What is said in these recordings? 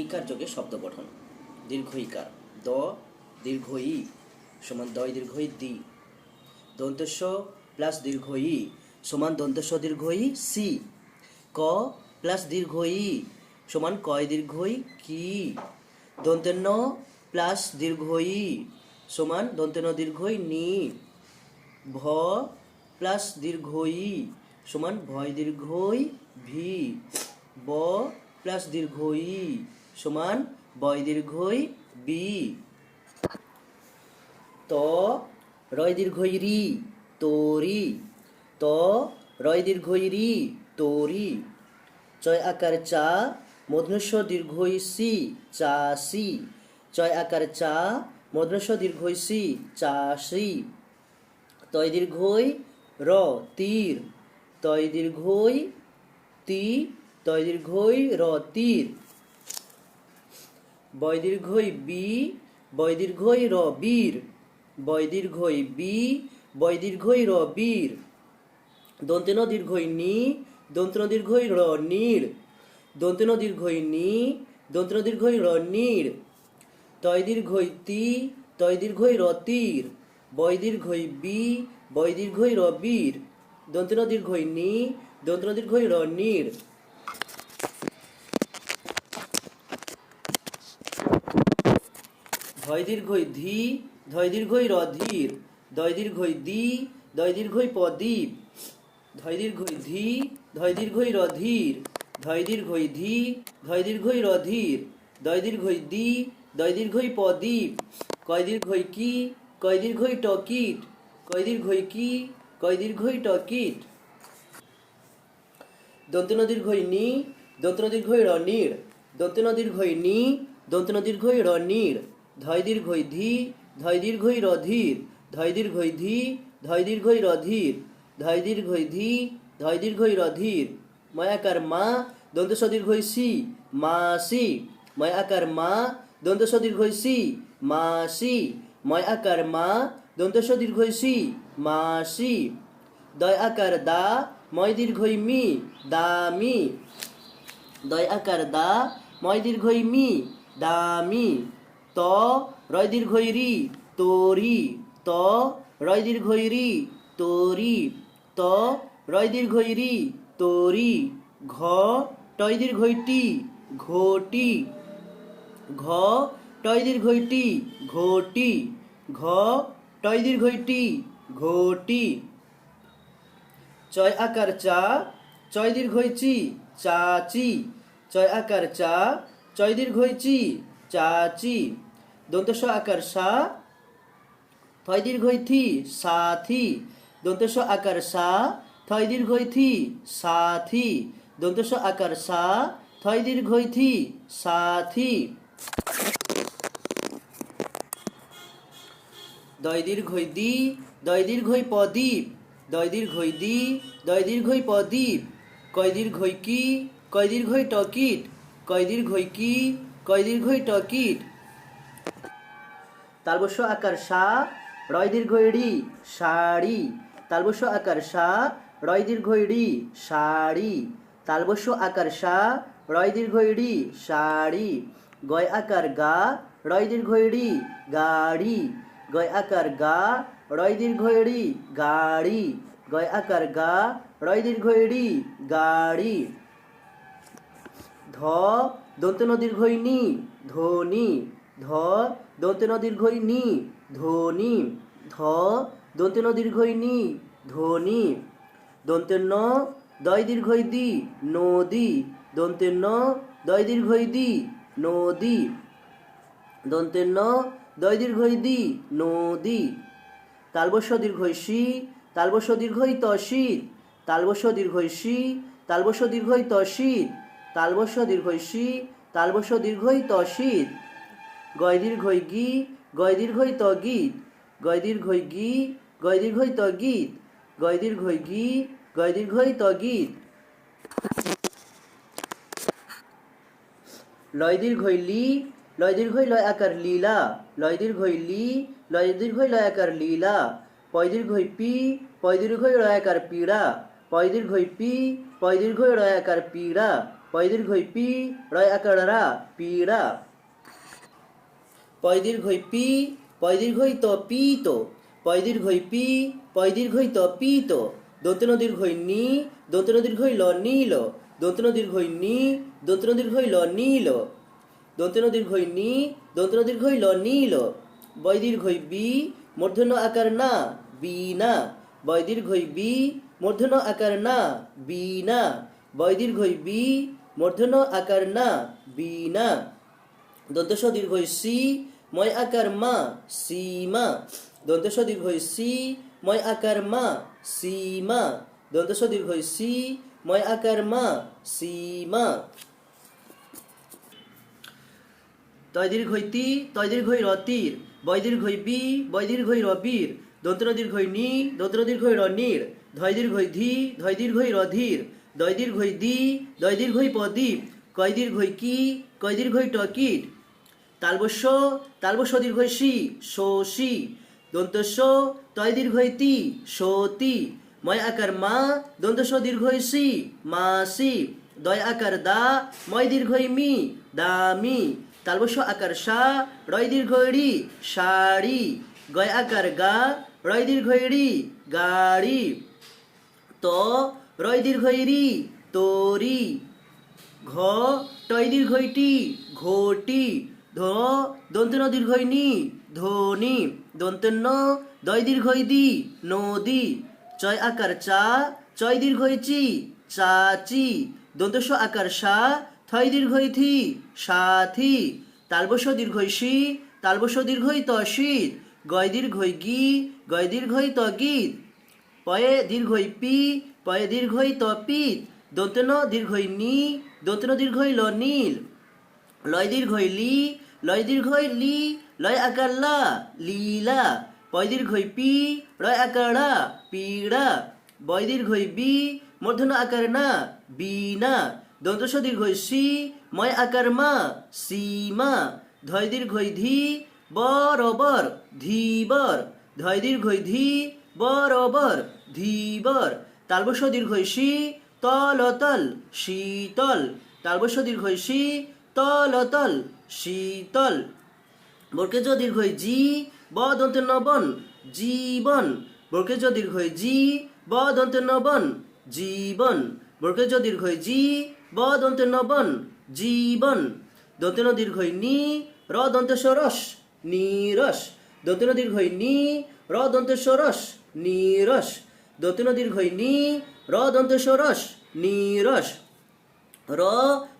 ইকার যোগে শব্দ গঠন। দীর্ঘ ইকার দ দীর্ঘ ই সমান দয় দীর্ঘ ই দি। দন্তস্ব প্লাস দীর্ঘ ই সমান দন্তস্ব দীর্ঘ ই সি। ক প্লাস দীর্ঘ ই সমান কয় দীর্ঘ ই কি। দন্তেন্ন প্লাস দীর্ঘ ই সমান দন্তেন্ন দীর্ঘ ই নি। ভ প্লাস দীর্ঘ ই সমান ভয় দীর্ঘ ই ভি। ব প্লাস দীর্ঘ ই সমান বয় দীর্ঘ ই বি। ত রয় দীর্ঘ ই রি তোরি। ত রয় দীর্ঘ ই রি তোরি। চয় আকার চা মূর্ধন্য দীর্ঘ ই সি চাষি। চয় আকার চা মূর্ধন্য দীর্ঘ ই সি চাষি। তয় দীর্ঘ ই র তীর। তয় দীর্ঘ ই তি তয় দীর্ঘ ই র তীর। বয় দীর্ঘ ই বি বয় দীর্ঘ ই র বীর। বয় দীর্ঘ ই বি বয় দীর্ঘ ই র বীর। দন্তেন দীর্ঘ ই নি দন্তেন দীর্ঘ ই র নীর। দন্তেন দীর্ঘ ই নি দন্তেন দীর্ঘ ই র নীর। তয় দীর্ঘ ই তি তয় দীর্ঘ ই র তীর। বয় দীর্ঘ ই বি বয় দীর্ঘ ই র বীর। দন্তেন দীর্ঘ ই নি দন্তেন দীর্ঘ ই র নীর। ধয় দীর্ঘ ই ধি ধয় দীর্ঘ ই র ধীর। দয় দীর্ঘ ই দি দয় দীর্ঘ ই প্রদীপ। ধয় দীর্ঘ ই ধি ধয় দীর্ঘ ই র ধীর। ধয় দীর্ঘ ই ধি ধয় দীর্ঘ ই র ধীর। দয় দীর্ঘ ই দি দয় দীর্ঘ ই প্রদীপ। কয় দীর্ঘ ই কি কয় দীর্ঘ ই টকিট। কয় দীর্ঘ ই কি কয় দীর্ঘ ই টকিট। দন্তেন দীর্ঘ ই নি দন্তেন দীর্ঘ ই র নীর। দন্তেন দীর্ঘ ই নি দন্তেন দীর্ঘ ই র নীর। ধয় দীর্ঘ ই ধি ধয় দীর্ঘ ই র ধীর। ধয় দীর্ঘ ই ধি ধয় দীর্ঘ ই র ধীর। ধয় দীর্ঘ ই ধি ধয় দীর্ঘ ই র ধীর। ময় আকার মা দন্তস্ব দীর্ঘ ই সি মাসি। ময় আকার মা দন্তস্ব দীর্ঘ ই সি মাসি। ময় আকার মা দন্তস্ব দীর্ঘ ই সি মাসি। দয় আকার দা ময় দীর্ঘ ই মি দামি। দয় আকার দা ময় দীর্ঘ ই মি দামি। ত রয় দীর্ঘ ই রি তোরি। ত রয় দীর্ঘ ই রি তোরি। ত রয় দীর্ঘ ই রি তোরি। ঘ টয় দীর্ঘ ই টি ঘটি। ঘ টয় দীর্ঘ ই টি ঘটি। ঘ টয় দীর্ঘ ই টি ঘটি। চয় আকার চা চয় দীর্ঘ ই চি চাচি। চয় আকার চা চয় দীর্ঘ ই চি চাচি। দন্তস্ব আকার সা থয় দীর্ঘ ই থি সাথী। দন্তস্ব আকার সা থয় দীর্ঘ ই থি সাথী। দন্তস্ব আকার সা থয় দীর্ঘ ই থি সাথী। দয় দীর্ঘ ই দি দয় দীর্ঘ ই প্রদীপ। দয় দীর্ঘ ই দি দয় দীর্ঘ ই প্রদীপ। কয় দীর্ঘ ই কি কয় দীর্ঘ ই টকিট। কয় দীর্ঘ ই কি কয় দীর্ঘ ই টকিট। তালবস্য আকার সা রয় দীর্ঘ ই রি শাড়ি। তালবস্য আকার সা রয় দীর্ঘ ই রি শাড়ি। তালবস্য আকার সা রয় দীর্ঘ ই রি শাড়ি। গয় আকার গা রয় দীর্ঘ ই রি গাড়ি। গয় আকার গা রয় দীর্ঘ ই রি গাড়ি। গয় আকার গা রয় দীর্ঘ ই রি গাড়ি। ধ দন্তেন দীর্ঘ ই নি ধনি। ধ দন্তেন দীর্ঘ ই নি ধনি। ধ দন্তেন দীর্ঘ ই নি ধনি। দন্তের ন দয় দীর্ঘ ই দি নদী। দন্তের ন দয় দীর্ঘ ই দি নদী। দন্তের ন দয় দীর্ঘ ই দি নদী। তালবস্য দীর্ঘ ই সি তালবস্য দীর্ঘ ই তসিত। তালবস্য দীর্ঘ ই সি তালবস্য দীর্ঘ ই তসিত। তালবস্য দীর্ঘ ই সি তালবস্য দীর্ঘ ই তসিত। গয় দীর্ঘ ই গি গয় দীর্ঘ ই তগিত। গয় দীর্ঘ ই গি গয় দীর্ঘ ই তগিত। গয় দীর্ঘ ই গি গয় দীর্ঘ ই তগিত। লয় দীর্ঘ ই লি লয় দীর্ঘ ই লয় আকার লীলা। লয় দীর্ঘ ই লি লয় দীর্ঘ ই লয় আকার লীলা। পয় দীর্ঘ ই পি পয় দীর্ঘ ই লয় আকার পীড়া। পয় দীর্ঘ ই পি পয় দীর্ঘ ই লয় আকার পীড়া। পয় দীর্ঘই পি রয় আকার রা পিড়া পয় দীর্ঘই পি পয় দীর্ঘই ত পি তো পয় দীর্ঘই পি পয় দীর্ঘই ত পি তো দন্তন দীর্ঘই নি দন্তন দীর্ঘই ল নীল দন্তন দীর্ঘই নি দন্তন দীর্ঘই ল নীল দন্তন দীর্ঘই নি দন্তন দীর্ঘই ল নীল বয় দীর্ঘই বি মূর্ধন্য আকার না বিনা বয় দীর্ঘই বি মূর্ধন্য আকার না বিনা বয় দীর্ঘই বি মূর্ধন্য আকার না বিনা দন্তস দীর্ঘই সি ময় আকার মা সীমা দন্তস দীর্ঘই সি ময় আকার মা সীমা দন্তস দীর্ঘই সি ময় আকার মা সীমা তয় দীর্ঘই তি তয় দীর্ঘই রতির বয় দীর্ঘই বি বয় দীর্ঘই রবির দন্তন দীর্ঘই নি দন্তন দীর্ঘই রনির ধয় দীর্ঘই ধি ধয় দীর্ঘই রধির দয় দীর্ঘই দি দয় দীর্ঘই প্রদীপ কয় দীর্ঘই কি কয় দীর্ঘই টকিট তালবস্য তালবস্য দীর্ঘই সি শোষি দন্তস্য তয় দীর্ঘই তি সতি ময় আকার মা দন্তস্য দীর্ঘই সি মাসি দয় আকার দা ময় দীর্ঘই মি দামি তালবস্য আকার সা রয় দীর্ঘই রি শাড়ি গয় আকার গা রয় দীর্ঘই রি গাড়ি ত রয় দীর্ঘই রি তরি ঘ টয় দীর্ঘই টি ঘটি ধ দন্তন দীর্ঘই নি ধনি দন্তন্য দয় দীর্ঘই দি নদী চয় আকার চা চয় দীর্ঘই চি চাচি দন্তস্ব আকার সা থয় দীর্ঘই থি সাথী তালবস্য দীর্ঘই সি তালবস্য দীর্ঘই ত শীত গয় দীর্ঘই গি গয় দীর্ঘই ত গীত পয়ে দীর্ঘই পি পয়ে দীর্ঘই ত পিত দন্তন দীর্ঘই নি দন্তন দীর্ঘই ল নীল লয় দীর্ঘই লি লয় দীর্ঘই লি লয় আকার লা লীলা পয় দীর্ঘই পি রয় আকার রা পিড়া বয় দীর্ঘই বি মূর্ধন্য আকার না বিনা দন্তস দীর্ঘই সি ময় আকার মা সীমা ধয় দীর্ঘই ধি বরবর ধীবর ধয় দীর্ঘই ধি বরবর ধীবর তালবস্য দীর্ঘই সি তলতল শীতল তালবস্য দীর্ঘই সি তলতল শীতল বর্কেজ দীর্ঘই জি ব দন্তে নবন জীবন বর্কেজ দীর্ঘই জি ব দন্তে নবন জীবন বর্কেজ দীর্ঘই জি ব দন্তে নবন জীবন দন্তেন দীর্ঘই নি র দন্তে সরস নিরস দন্তেন দীর্ঘই নি র দন্তে সরস নিরস দন্তেন দীর্ঘই নি র দন্তে সরস নিরস র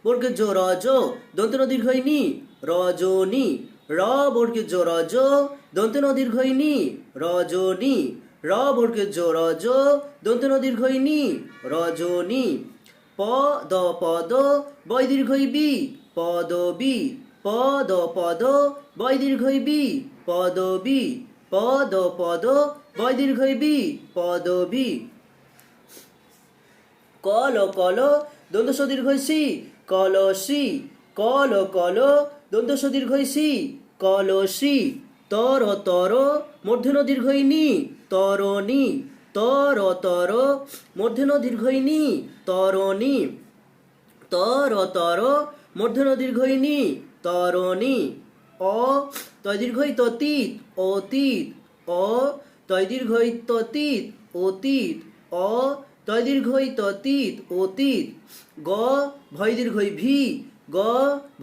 বর্গে জো রজ দন্তেন দীর্ঘই নি রজনী র বর্গে জো রজ দন্তেন দীর্ঘই নি রজনী র বর্গে জো রজ দন্তেন দীর্ঘই নি রজনী প দ পদ বয় দীর্ঘই বি পদবি পদ পদ বয় দীর্ঘই বি পদবি পদ পদ বয় দীর্ঘই বি পদবি কল কল দন্তস দীর্ঘই সি কলসি কল কল দন্তস দীর্ঘই সি কলসি তর তর মূর্ধন্য দীর্ঘই নি তরণী তর তর মূর্ধন্য দীর্ঘই নি তরণী তর তর মূর্ধন্য দীর্ঘই নি তরণী অ তয় দীর্ঘই ততীত অতীত অ তয় দীর্ঘই ততীত অতীত অ তয় দীর্ঘই ততীত অতীত গ ভয় দীর্ঘই ভি গ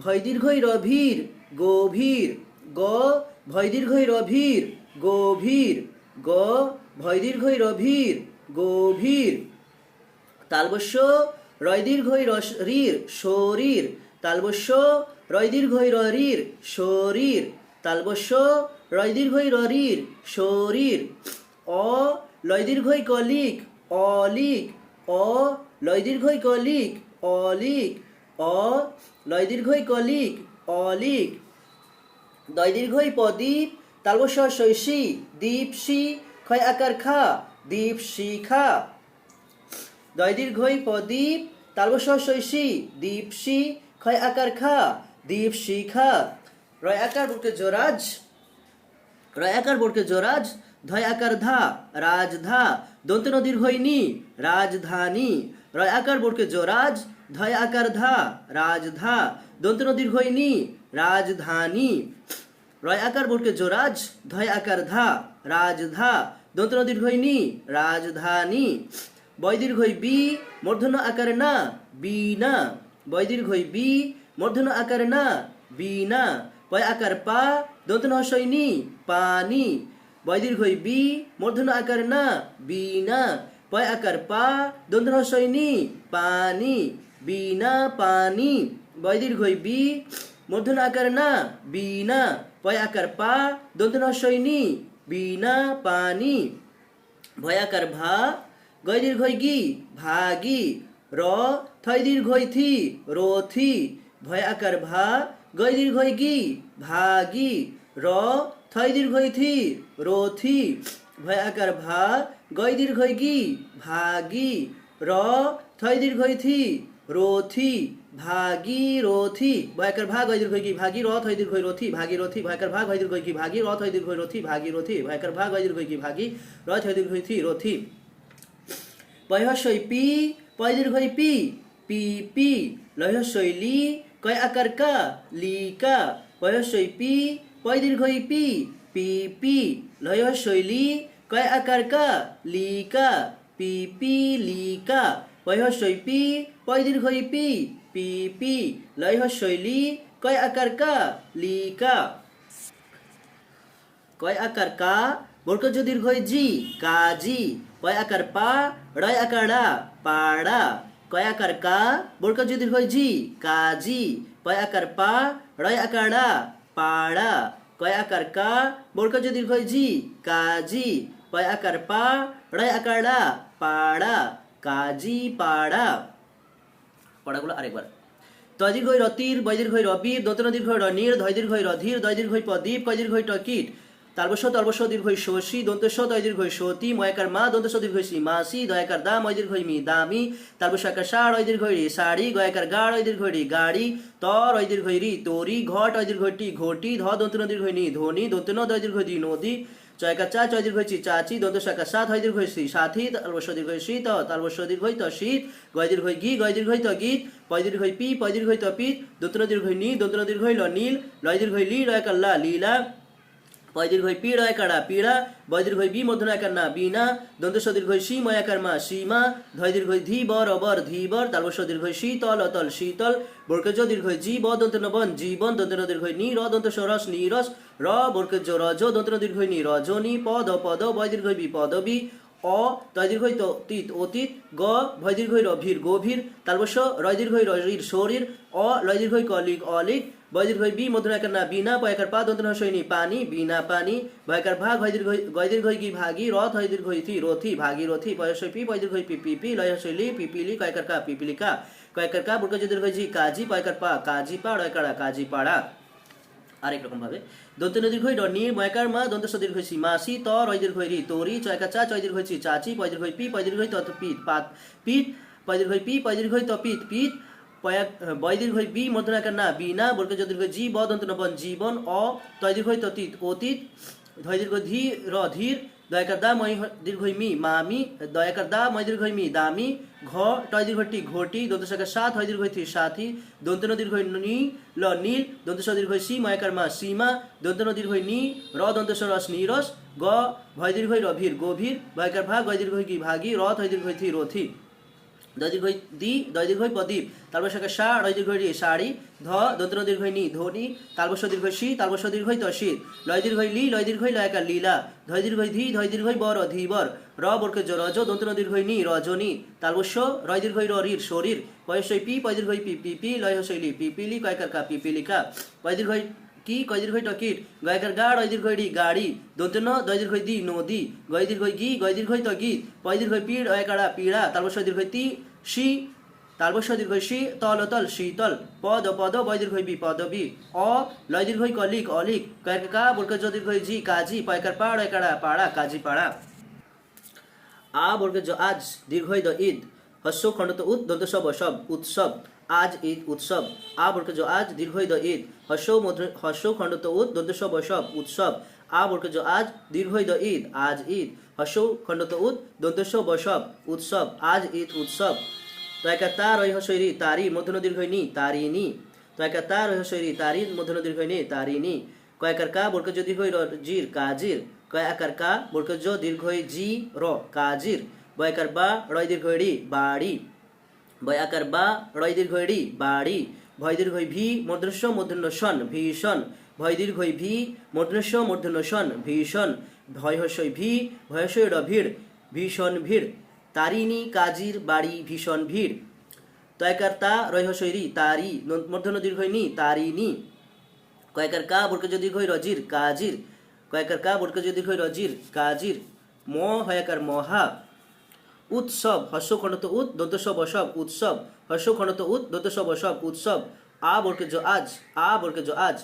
ভয় দীর্ঘই রভীর গভীর গ ভয় দীর্ঘই রভীর গভীর গ ভয় দীর্ঘই রভীর গভীর তালবস্য রয় দীর্ঘই রীর শরীর তালবস্য রয় দীর্ঘই রীর শরীর তালবস্য রয় দীর্ঘই রীর শরীর অ লয় দীর্ঘই কলিক অলিক অ লয় দীর্ঘই কলিক অলিক অ লয় দীর্ঘই কলিক অলিক দয় দীর্ঘই প্রদীপ তালবস্য শৈশী দীপসি ক্ষয় আকার খা দীপ শিখা দয় দীর্ঘই প্রদীপ তালবস্য শৈশী দীপসি ক্ষয় আকার খা দীপ শিখা রয় আকার বর্গে জোরাজ রয় আকার বর্গে জোরাজ ধয় আকার ধা রাজধা দন্তেন দীর্ঘই নি রাজধানী রয় আকার বর্গে জ রাজ, ধয় আকার ধা, রাজধা, দন্ত ন দীর্ঘ ই নি, রাজধানী। রয় আকার বর্গে জ রাজ, ধয় আকার ধা, রাজধা, দন্ত ন দীর্ঘ ই নি, রাজধানী। বয় দীর্ঘ ই বি, মূর্ধন্য আকার না, বিনা। বয় দীর্ঘ ই বি, মূর্ধন্য আকার না, বিনা। পয় আকার পা, দন্ত ন হ্রস্ব ই নি, পানি। বয় দীর্ঘ ই বি, মূর্ধন্য আকার না, বিনা। পয় আকার পা, দন্ত ন হ্রস্ব ই নি, পানি, বিনা পানি। বয় দীর্ঘ ই বি, মূর্ধন্য আকার না, বিনা। পয় আকার পা, দন্ত ন হ্রস্ব ই নি, বিনা পানি। ভয় আকার ভা, গয় দীর্ঘ ই গি, ভাগি। র থয় দীর্ঘ ই থি, রথি। ভয় আকার ভা, গয় দীর্ঘ ই গি, ভাগি। র থয় দীর্ঘ ই থি, রথি। ভয় আকার ভা, গয় দীর্ঘ ই গি, ভাগি। র থয় দীর্ঘ ই থি, রথি, ভাগীরথী। ভয় আকার ভা, গয় দীর্ঘ ই গি, ভাগি। র থয় দীর্ঘ ই রথি, ভাগীরথী। ভয় আকার ভা, গয় দীর্ঘ ই গি, ভাগি। র থয় দীর্ঘ ই রথি, ভাগীরথী। ভয় আকার ভা, গয় দীর্ঘ ই গি, ভাগি। র থয় দীর্ঘ ই থি, রথি। পয় হ্রস্ব ই পি, পয় দীর্ঘ ই পি, পিপি। লয় হ্রস্ব ই লি, কয় আকার কা, লিকা। পয় হ্রস্ব ই পি, পয় দীর্ঘ ই পি, পিপি। লয় হ্রস্ব ই লি, কয় আকার কা, লিকা, পিপিলিকা। পয় হ্রস্ব ই পি, পয় দীর্ঘ ই পি, পিপি। লয় হ্রস্ব ই লি, কয় আকার কা, লিকা। কয় আকার কা, বর্গজ দীর্ঘ ই জি, কাজি। পয় আকার পা, রয় আকার ডা, পাড়া। কয় আকার কা, বর্গজ দীর্ঘ ই জি, কাজি। পয় আকার পা, রয় আকার ডা, পাড়া। কয় আকার কা, বর্গজ দীর্ঘ ই জি, কাজি। পয় আকার পা, রয় আকার ডা, পাড়া, কাজি পাড়া। পড়াগুলো আরেকবার। তয় দীর্ঘ ই রতির, বয় দীর্ঘ ই রবির, দন্ত ন দীর্ঘ ই রনির, ধয় দীর্ঘ ই রধির, দয় দীর্ঘ ই প্রদীপ, কয় দীর্ঘ ই টকিট। তালবস্য তলবস্য দীর্ঘ ই শশী, দন্ত স তয় দীর্ঘ ই সতী, ময়াকার মা, দন্ত স দীর্ঘ ই সি, মাসি। দয়াকার দা, ময় দীর্ঘ ই মি, দামি। তালবস্য আকার সা, রয় দীর্ঘ ই রি, শাড়ি। গয়াকার গা, রয় দীর্ঘ ই রি, গাড়ি। ত রয় দীর্ঘ ই রি, তরি। ঘ টয় দীর্ঘ ই টি, ঘটি। ধ দন্ত ন দীর্ঘ ই নি, ধনি। দন্ত ন দয় দীর্ঘ ই দি, নদী। চয়কার চা, চয় দীর্ঘ ই চি, চাচি। দন্ত শাখা সাত, হয় দীর্ঘ ই সি, সাথী। তালবস্য দীর্ঘ ই সি, ত। তালবস্য দীর্ঘ ই ত, শীত। গয় দীর্ঘ ই গি, গয় দীর্ঘ ই ত, গীত। পয় দীর্ঘ ই পি, পয় দীর্ঘ ই ত, পিত। দন্ত ন দীর্ঘ ই নি, দন্ত ন দীর্ঘ ই ল, নীল। লয় দীর্ঘ ই লি, রয়াকার লা, লীলা। পয় দীর্ঘ ই পি, রয়াকার ডা, পীড়া। বয় দীর্ঘ ই বি, মূর্ধন্য আকার না, বিনা। দন্ত স দীর্ঘ ই সি, ময়াকার মা, সীমা। ধয় দীর্ঘ ই ধি, বর, অবর, ধীবর। তালবস্য দীর্ঘ ই সি, তল, অতল, শীতল। বর্গজ দীর্ঘ ই জি, ব দন্ত ন বন, জীবন। দন্ত ন দীর্ঘ ই নি, র দন্ত স রস, নীরস। র বর্গজ রজ, দন্ত ন দীর্ঘ ই নি, রজনী। পদ, পদ। বয় দীর্ঘ ই বি, পদবী। অ তয় দীর্ঘ ই অতীত, অতীত। গ ভয় দীর্ঘ ই রভির, গভীর। তালবস্য রয় দীর্ঘ ই ররির, শরীর। অ লয় দীর্ঘ ই কলিক, অলিক। বয় দীর্ঘ ই বি, মূর্ধন্য আকার না, বিনা। পয় আকার পা, দন্ত ন হ্রস্ব ই নি, পানি, বিনা পানি। ভয় আকার ভা, গয় দীর্ঘ ই গি, ভাগি। র থয় দীর্ঘ ই থি, রথি, ভাগীরথী। পয় হ্রস্ব ই পি, পয় দীর্ঘ ই পি, পিপি। লয় হ্রস্ব ই লি, পিপিলি। কয় আকার কা, পিপিলিকা। কয় আকার কা, বর্গজ দীর্ঘ ই জি, কাজি। পয় আকার পা, কাজি পা। রয় আকার ডা, কাজি পাড়া। আরেক রকম ভাবে। দন্ত ন দীর্ঘ ই নি, ময়কার মা, দন্ত স দীর্ঘ ই সি, মাসি। ত রয় দীর্ঘ ই রি, তরি। চয়কার চা, চয় দীর্ঘ ই চি, চাচি। পয় দীর্ঘ ই পি, পয় দীর্ঘ ই ত, পিত, পাত, পিত। পয় দীর্ঘ ই পি, পয় দীর্ঘ ই ত, পিত, পিত। বয় দীর্ঘ ই বি, মূর্ধন্য আকার না, বিনা। বর্গজ দীর্ঘ জি, ব দন্ত ন বন, জীবন। অ তয় দীর্ঘ ই ত, তিত, অতীত। ধয় দীর্ঘ ধি, র, ধীর। দয়াকার দা, ময় দীর্ঘ ই মি, মামি। দয়াকার দা, ময় দীর্ঘ ই মি, দামি। ঘ টয় দীর্ঘ টি, ঘটি। দন্ত শাখা সাত, হয় দীর্ঘ ই থি, সাথী। দন্ত ন দীর্ঘ ই নি, ল, নীল। দন্ত স দীর্ঘ ই সি, ময়াকার মা, সীমা। দন্ত ন দীর্ঘ ই নি, র দন্ত স রস, নীরস। গ ভয় দীর্ঘ ই রভির, গভীর। ভয়কার ভা, গয় দীর্ঘ ই গি, ভাগি। র থয় দীর্ঘ ই থি, রথি। দয় দীর্ঘ ই দি, দয় দীর্ঘ ই প্রদীপ। তালবস্য আকার সা, রয় দীর্ঘ ই রি, শাড়ি। ধ দন্ত ন দীর্ঘ ই নি, ধনি। তালবস্য দীর্ঘ ই সি, তালবস্য দীর্ঘ ই ত, শীত। লয় দীর্ঘ ই লি, লয় দীর্ঘ ই লয়াকার, লীলা। ধয় দীর্ঘ ই ধি, ধয় দীর্ঘ ই বর, ধীবর। র বর্গজ রজ, দন্ত ন দীর্ঘ ই নি, রজনী। তালবস্য রয় দীর্ঘ ই রির, শরীর। পয় হ্রস্ব ই পি, পয় দীর্ঘ ই পি, পিপি। লয় হ্রস্ব ই লি, পিপিলি। কয়কার কা, পিপিলিকা। পয় দীর্ঘ ই কি, কয় দীর্ঘ ই টকিট। গয়কার গা, রয় দীর্ঘ ই রি, গাড়ি। দন্ত ন দয় দীর্ঘ ই দি, নদী। গয় দীর্ঘ ই গি, গয় দীর্ঘ ই ত, গীত। পয় দীর্ঘ ই পি, রয়াকার ডা, পীড়া। তালবস্য দীর্ঘ ই তি, সি। তালবস্য দীর্ঘ ই সি, তল, অতল, শীতল। পদ, পদ। বয় দীর্ঘ ই বি, পদবী। অ লয় দীর্ঘ ই কলিক, অলিক। কয়কার কা, বর্গজ দীর্ঘ ই জি, কাজি। পয়কার পা, রয়কার ডা, পাড়া, কাজি পাড়া। আ বর্গজ আজ, দীর্ঘ ই দ, ঈদ। হস্য খণ্ডত উদ, দন্ত স বসব, উৎসব। আজ ঈদ, উৎসব। আ বর্গজ আজ, দীর্ঘ ই দ, ঈদ। হস্য খণ্ডত উদ, দন্ত স বসব, উৎসব। আ বর্গজ আজ, দীর্ঘ ই দ, ঈদ। আজ ঈদ। হস্য খণ্ডত উদ, দন্ত স বসব, উৎসব। আজ ঈদ, উৎসব। তয়কা তা রয় হসই রি তারি মধ্যন দীর্ঘ নি তারিনি তয়কা তা রয় হসই রি তারি মধ্যন দীর্ঘ নি তারিনি কয়কার কা বর্গ জ দীর্ঘ র জির কাজির কয় আকার কা বর্গ জ দীর্ঘ জি র কাজির বয়কার বা রয় দীর্ঘ রি বাড়ি বয় আকার বা রয় দীর্ঘ রি বাড়ি ভয় দীর্ঘ ভি মূর্ধন্য মূর্ধন্য সন ভীষণ ভয় দীর্ঘ ভি মূর্ধন্য মূর্ধন্য সন ভীষণ ভয় হসই ভি ভয়সই র ভিড় ভীষণ ভিড় তারিনি কাজির বাড়ি ভীষণ ভিড় তয়কার তা রয় হসই রি তারি মূর্ধন্য দীর্ঘ নি তারিনি কয়কার কা বর্গ জ দীর্ঘ রজির কাজির কয়কার কা বর্গ জ দীর্ঘ রজির কাজির ম হয়াকার মহা উৎসব হর্ষ খণ্ডত উৎ দন্তস বসব উৎসব হর্ষ খণ্ডত উৎ দন্তস বসব উৎসব আ বর্গে জ আজ আ বর্গে জ আজ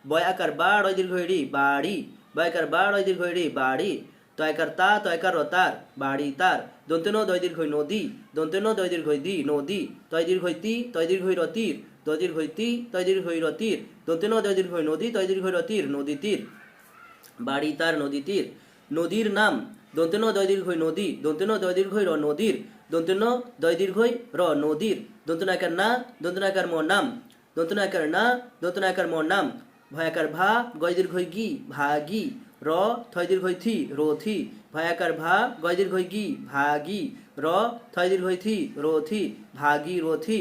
বয় আকার বা রয় দীর্ঘ রি বাড়ি বয়কার বা রয় দীর্ঘ রি বাড়ি তয়কার তা তয়কার রতার বাড়ি তার দন্তেন দয় দীর্ঘ নদী দন্তেন দয় দীর্ঘ দি নদী তয় দীর্ঘ তি তয় দীর্ঘ রতির তয় দীর্ঘ তি তয় দীর্ঘ রতির দন্তেন দয় দীর্ঘ নদী তয় দীর্ঘ রতির নদী তীর বাড়ি তার নদী তীর নদীর নাম দন্তেন দয় দীর্ঘ নদী দন্তেন দয় দীর্ঘ র নদীর দন্তেন দয় দীর্ঘ র নদীর দন্তনাকার না দন্তনাকার ম নাম দন্তনাকার না দন্তনাকার ম নাম ভয়াকার ভা গয় দীর্ঘ গি ভাগি র থয় দীর্ঘ থি রথি ভয়াকার ভা গয় দীর্ঘ গি ভাগি র থয় দীর্ঘ থি রথি ভাগি রথি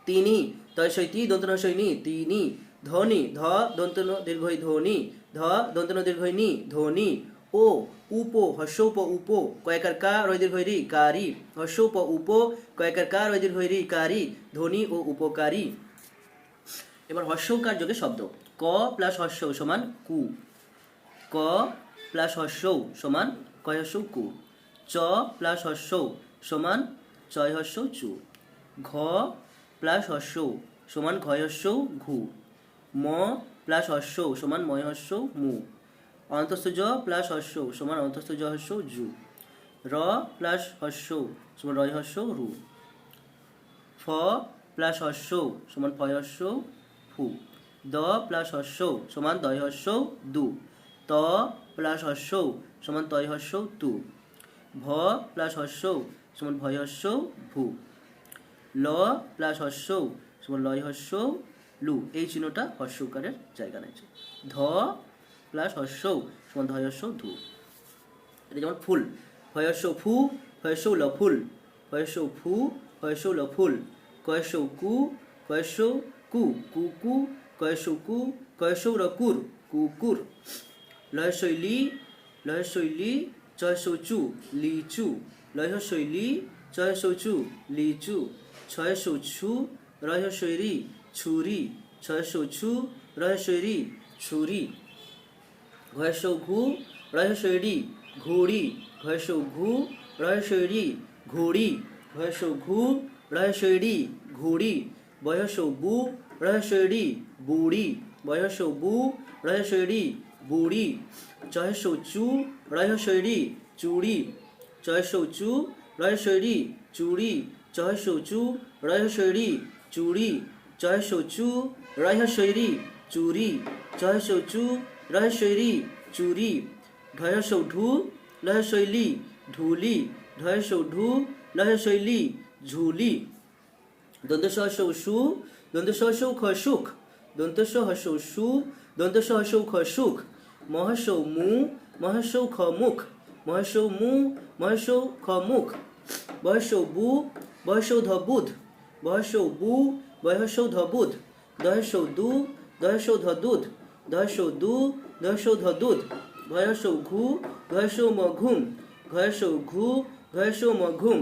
তিনি তয় সৈতি দন্তন সৈনি তিনি ধনি ধ দন্তন দীর্ঘ ধনি ধ দন্তন দীর্ঘ নি ধনি ও উপ হর্ষৌপ উপ কয়কার কা রয় দীর্ঘ রি কারি হর্ষৌপ উপ কয়কার কা রয় দীর্ঘ রি কারি ধনী ও উপকারী এবার হর্ষৌকার যোগে শব্দ ক প্লাস হর্ষৌ সমান কু ক প্লাস হর্ষৌ সমান কয় হর্ষৌ কু চ প্লাস হর্ষৌ সমান চয় হর্ষৌ চু ঘ প্লাস হর্ষৌ সমান ঘয় হর্ষৌ ঘু ম প্লাস হর্ষৌ সমান ময় হর্ষৌ মু অন্তস্থ জ প্লাস হর্ষৌ সমান অন্তস্থ জ হর্ষৌ জু র প্লাস হর্ষৌ সমান রয় হর্ষৌ রু ফ প্লাস হর্ষৌ সমান ফয় হর্ষৌ ফু দ প্লাস হর্ষৌ সমান দয় হর্ষৌ দু ত প্লাস হর্ষৌ সমান তয় হর্ষৌ তু ভ প্লাস হর্ষৌ সমান ভয় হর্ষৌ ভু ল প্লাস হর্ষৌ সমান লয় হর্ষৌ লু এই চিহ্নটা হর্ষৌকারের জায়গা নিয়েছে ধ প্লাস হর্ষৌ সমান ধয় হর্ষৌ ধু এটা যেমন ফুল হয়স্যৌ ফু হয়স্যৌ ল ফুল হয়স্যৌ ফু হয়স্যৌ ল ফুল কয়স্যৌ কু কয়স্যৌ কু কু কু কয়স্যৌ কু কয়স্যৌ র কুর কুকুর লয়শৈলী লয়শৈলী চয়শৌচু লিচু লয়শৈলী চয়শৌচু লিচু ছয়শৌছু রয়শৈরি ছুরি ছয়শৌছু রয়শৈরি ছুরি ঘয়শৌ ঘু রয়শৈরি ঘুড়ি ঘয়শৌ ঘু রয়শৈরি ঘুড়ি ঘয়শৌ ঘু রয়শৈরি ঘুড়ি বয়সৌ বু রয়শৈরি বুড়ি বয়সৌ বু রয়শৈরি বুড়ি চয়শৌ চু রয়শৈরি চুড়ি চয়শৌ চু রয়শৈরি চুড়ি চয়শৌ চু রয়শৈরি চুড়ি চয়শৌ চু রয়শৈরি চুড়ি চয়শৌ চু রয়শৈরি চুড়ি ঢয়শৌ ঢু লয়শৈলী ঢুলি ঢয়শৌ ঢু লয়শৈলী ঝুলি দন্তস হর্ষৌ সু দন্তস হর্ষৌ খ সুখ দন্তস হর্ষৌ সু দন্তস হর্ষৌ খ সুখ মহর্ষৌ মু মহর্ষৌ খ মুখ মহর্ষৌ মু মহর্ষৌ খ মুখ বহর্ষৌ বু বহর্ষৌ ধ বুধ বহর্ষৌ বু বহর্ষৌ ধ বুধ দহর্ষৌ দু দহর্ষৌ ধ দুধ দহর্ষৌ দু দহর্ষৌ ধ দুধ ঘয়র্ষৌ ঘু ঘয়র্ষৌ ম ঘুম ঘয়র্ষৌ ঘু ঘয়র্ষৌ ম ঘুম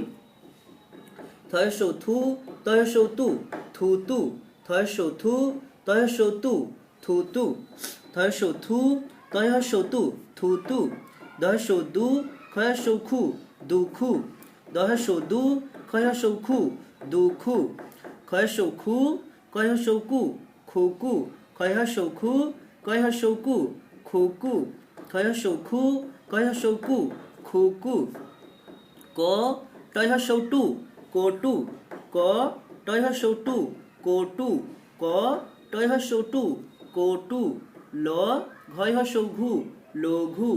থয়র্ষৌ থু তয়র্ষৌ তু থু তু থয়র্ষৌ থু তয়র্ষৌ তু থু তু থয়র্ষৌ থু তয়র্ষৌ তু থু তু দহর্ষৌ দু খয়র্ষৌ খু দুখু দহর্ষৌ দু খয়র্ষৌ খু দুখু খয়র্ষৌ খু কয়র্ষৌ কু খুকু খয়র্ষৌ খু কয়র্ষৌ কু খুকু খয়র্ষৌ খু কয়র্ষৌ কু খুকু ক টয়র্ষৌ টু কোটু ক টয়র্ষৌ টু কোটু ক টয়র্ষৌ টু কোটু ল ঘয়র্ষৌ ঘু লঘু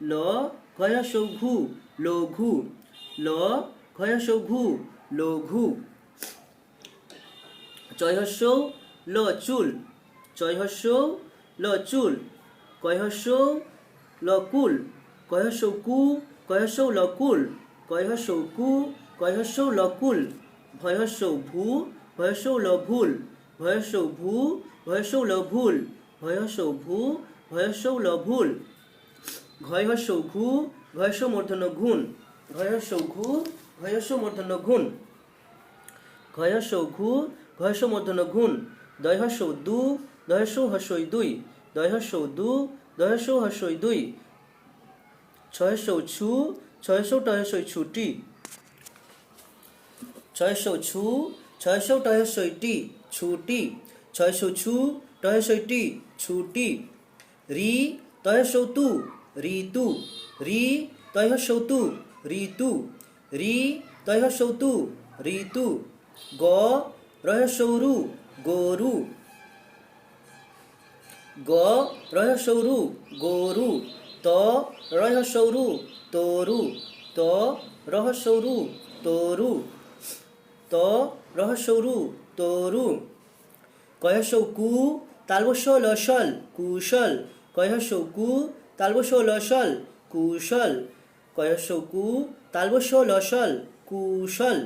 ল ঘয়র্ষৌ ঘু লঘু ল ঘয়র্ষৌ ঘু লঘু। চয় হস্যৌ ল চুল, চয় হস্যৌ ল চুল। কয় হস্যৌ ল কুল, কয় হস্যৌ কু, কয় হস্যৌ ল কুল। কয় হস্যৌ কু, কয় হস্যৌ ল কুল। ভয় হস্যৌ ভু, ভয় হস্যৌ ল ভুল। ভয় হস্যৌ ভু, ভয় হস্যৌ ল ভুল। ভয় হস্যৌ ভু, ভয় হস্যৌ ল ভুল। ঘয় হস্যৌ ঘু, ঘয় হস্য মূর্ধন্য ঘুণ। ঘয় হস্যৌ ঘু, ঘয় হস্য মূর্ধন্য ঘুণ। ঘয় হস্যৌ ঘু, ঘয় হস্য মূর্ধন্য ঘুণ। দয় হস্যৌ দু, দয় হস্যৌ হস্যই দুই। দয় হস্যৌ দু, দয় হস্যৌ হস্যই দুই। ছয় হস্যৌ ছু, ছয় হস্যৌ টয় হস্যই ছুটি। ছয় হস্যৌ ছু, ছয় হস্যৌ টয় হস্যই টি, ছুটি। ছয় হস্যৌ ছু, টয় হস্যই টি, ছুটি। রি তয় হস্যৌ তু, ঋতু। রি তয় হস্যৌ তু, ঋতু। রি তয় হস্যৌ তু, ঋতু। গ রয় হস্যৌ রু, গরু। গ রয় হস্যৌ রু, গরু। ত রয় হস্যৌ রু, তরু। ত রহস্যৌ রু, তরু। ত রহস্যৌ রু, তরু। কয় হস্যৌ কু, তালবস্য লসল, কুশল। কয় হস্যৌ কু, তালবস্য লসল, কুশল। কয় হস্যৌ কু, তালবস্য লসল, কুশল।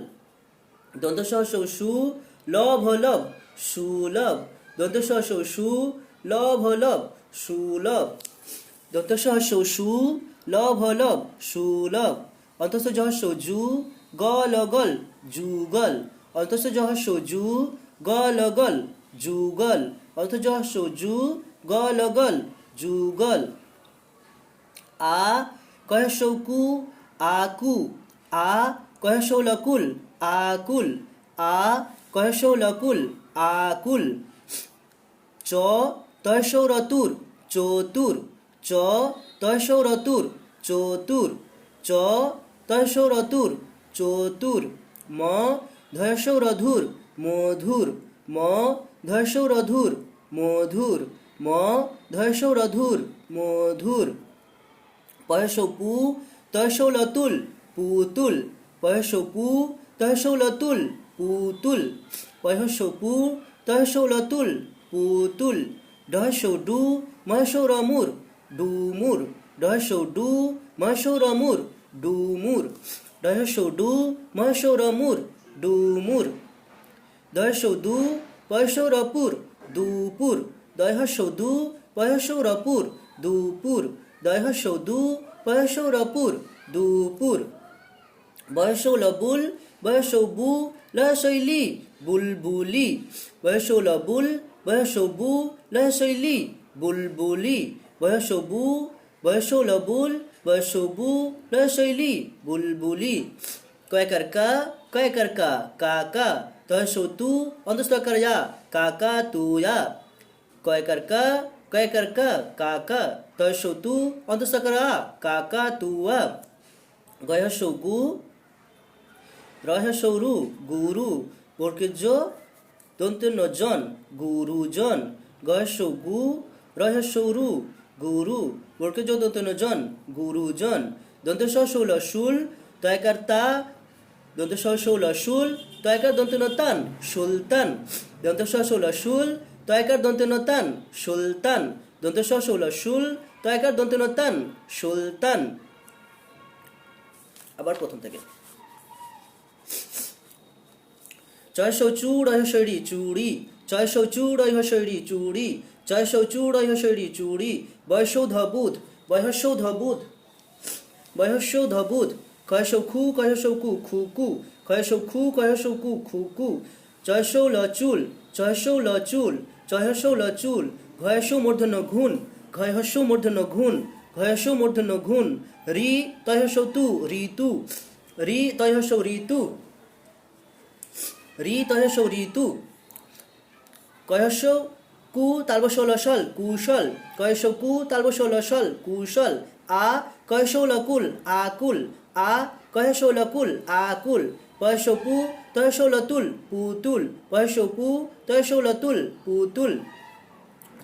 দন্ত সহস্যৌ সু, লভ লভ, সুলভ। দন্ত সহস্যৌ সু, লভ লভ, সুলভ। দন্ত সহস্যৌ সু, লভ লভ, সুলভ। অন্তস্থ জহস্যৌ জু, গল গল, যুগল। অন্তস্থ জহস্যৌ জু, গল গল, যুগল। অর্থ জহস্যৌ জু, গল গল, যুগল। আ কয় হস্যৌ কু, আকু। আ কয় হস্যৌ লকুল, আকুল। আ কয় হস্যৌ লকুল, আকুল। চ তয় হস্যৌ রতুর, চতুর। চ তয় হস্যৌ রতুর, চতুর। চ তয় হস্যৌ রতুর, চতুর। ম ধয় হস্যৌ রধুর, মধুর। ম ধয় হস্যৌ রধুর, মধুর। ম ধয় হস্যৌ রধুর, মধুর। পয় হস্যৌ পু, তয় হস্যৌ লতুল, পুতুল। পয় হস্যৌ পু, তয় হস্যৌ লতুল, পুতুল। পয় হস্যৌ পু, তয় হস্যৌ লতুল, পুতুল। ড হস্যৌ ডু, ম হস্যৌ রমুর, ডুমুর। ড হস্যৌ ডু, ম হস্যৌ রমুর, ডুমুর। ড হস্যৌ ডু, ম হস্যৌ রমুর, ডুমুর। দ হস্যৌ দু, প হস্যৌ রপুর, দুপুর। দয় হস্যৌ দু, প হস্যৌ রপুর, দুপুর। দয় হস্যৌ দু, প হস্যৌ রপুর, দুপুর। বয়স্যৌ লবুল, বয়স্যৌ বু, লহস্যৈ লি, বুলবুলি। বয়স্যৌ লবুল, বয়স্যৌ বু, লহস্যৈ লি, বুলবুলি। বয়স্যৌ বু, বয়স্যৌ লবুল, বয়স্যৌ বু, লহস্যৈ লি, বুলবুলি। কয়কার কা, কয়কার কা, কাকা। তহস্যৌ তু, অন্তস্থ আকার ইয়া, কাকা তুয়া। কয়কার কা, কয়কার কা, কাকা। তহস্যৌ তু, অন্তস্থ আকার আ, কাকা তুয়া। গয় হস্যৌ গু, রয় হস্যৌ রু, গুরু। বর্গীয় জ, দন্তের ন জন, গুরুজন। গয় হস্যৌ গু, রয় হস্যৌ রু, গুরু। বর্গীয় জ, দন্তের ন জন, গুরুজন। দন্ত সহস্যৌ ল শুল, তয়কার তা, দন্ত সহস্যৌ ল শুল, তয়কার দন্ত ন তান, সুলতান। দন্ত সহস্যৌ ল শুল, তয়কার দন্ত ন তান, সুলতান। দন্ত সহস্যৌ ল শুল, তয়কার দন্ত ন তান, সুলতান। আবার প্রথম থেকে। চয়স্যৌ চু, রয় হস্যৈ রি, চুড়ি। চয়স্যৌ চু, রয় হস্যৈ রি, চুড়ি। চয়স্যৌ চু, রয় হস্যৈ রি, চুড়ি। বয়স্যৌ ধ বুধ, বয়স্যৌ ধ বুধ, বয়স্যৌ ধ বুধ। কয়স্যৌ খু, কয়স্যৌ কু, খুকু। কয়স্যৌ খু, কয়স্যৌ কু, খুকু। চয়স্যৌ ল চুল, চয়স্যৌ ল চুল, চয়স্যৌ ল চুল। ঘয়স্যৌ মূর্ধন্য ঘুণ, ঘয়স্যৌ মূর্ধন্য ঘুণ, ঘয়স্যৌ মূর্ধন্য ঘুণ। রি তয় হস্যৌ তু, ঋতু। রি তয় হস্যৌ ঋতু, রি তয় হস্যৌ ঋতু। কয়স্যৌ কু, তালবস্য লসল, কুশল। কয়স্যৌ কু, তালবস্য লসল, কুশল। আ কয়স্যৌ লকুল, আকুল। আ কয়স্যৌ লকুল, আকুল। পয়স্যৌ পু, তয়স্যৌ লতুল, পুতুল। পয়স্যৌ পু, তয়স্যৌ লতুল, পুতুল।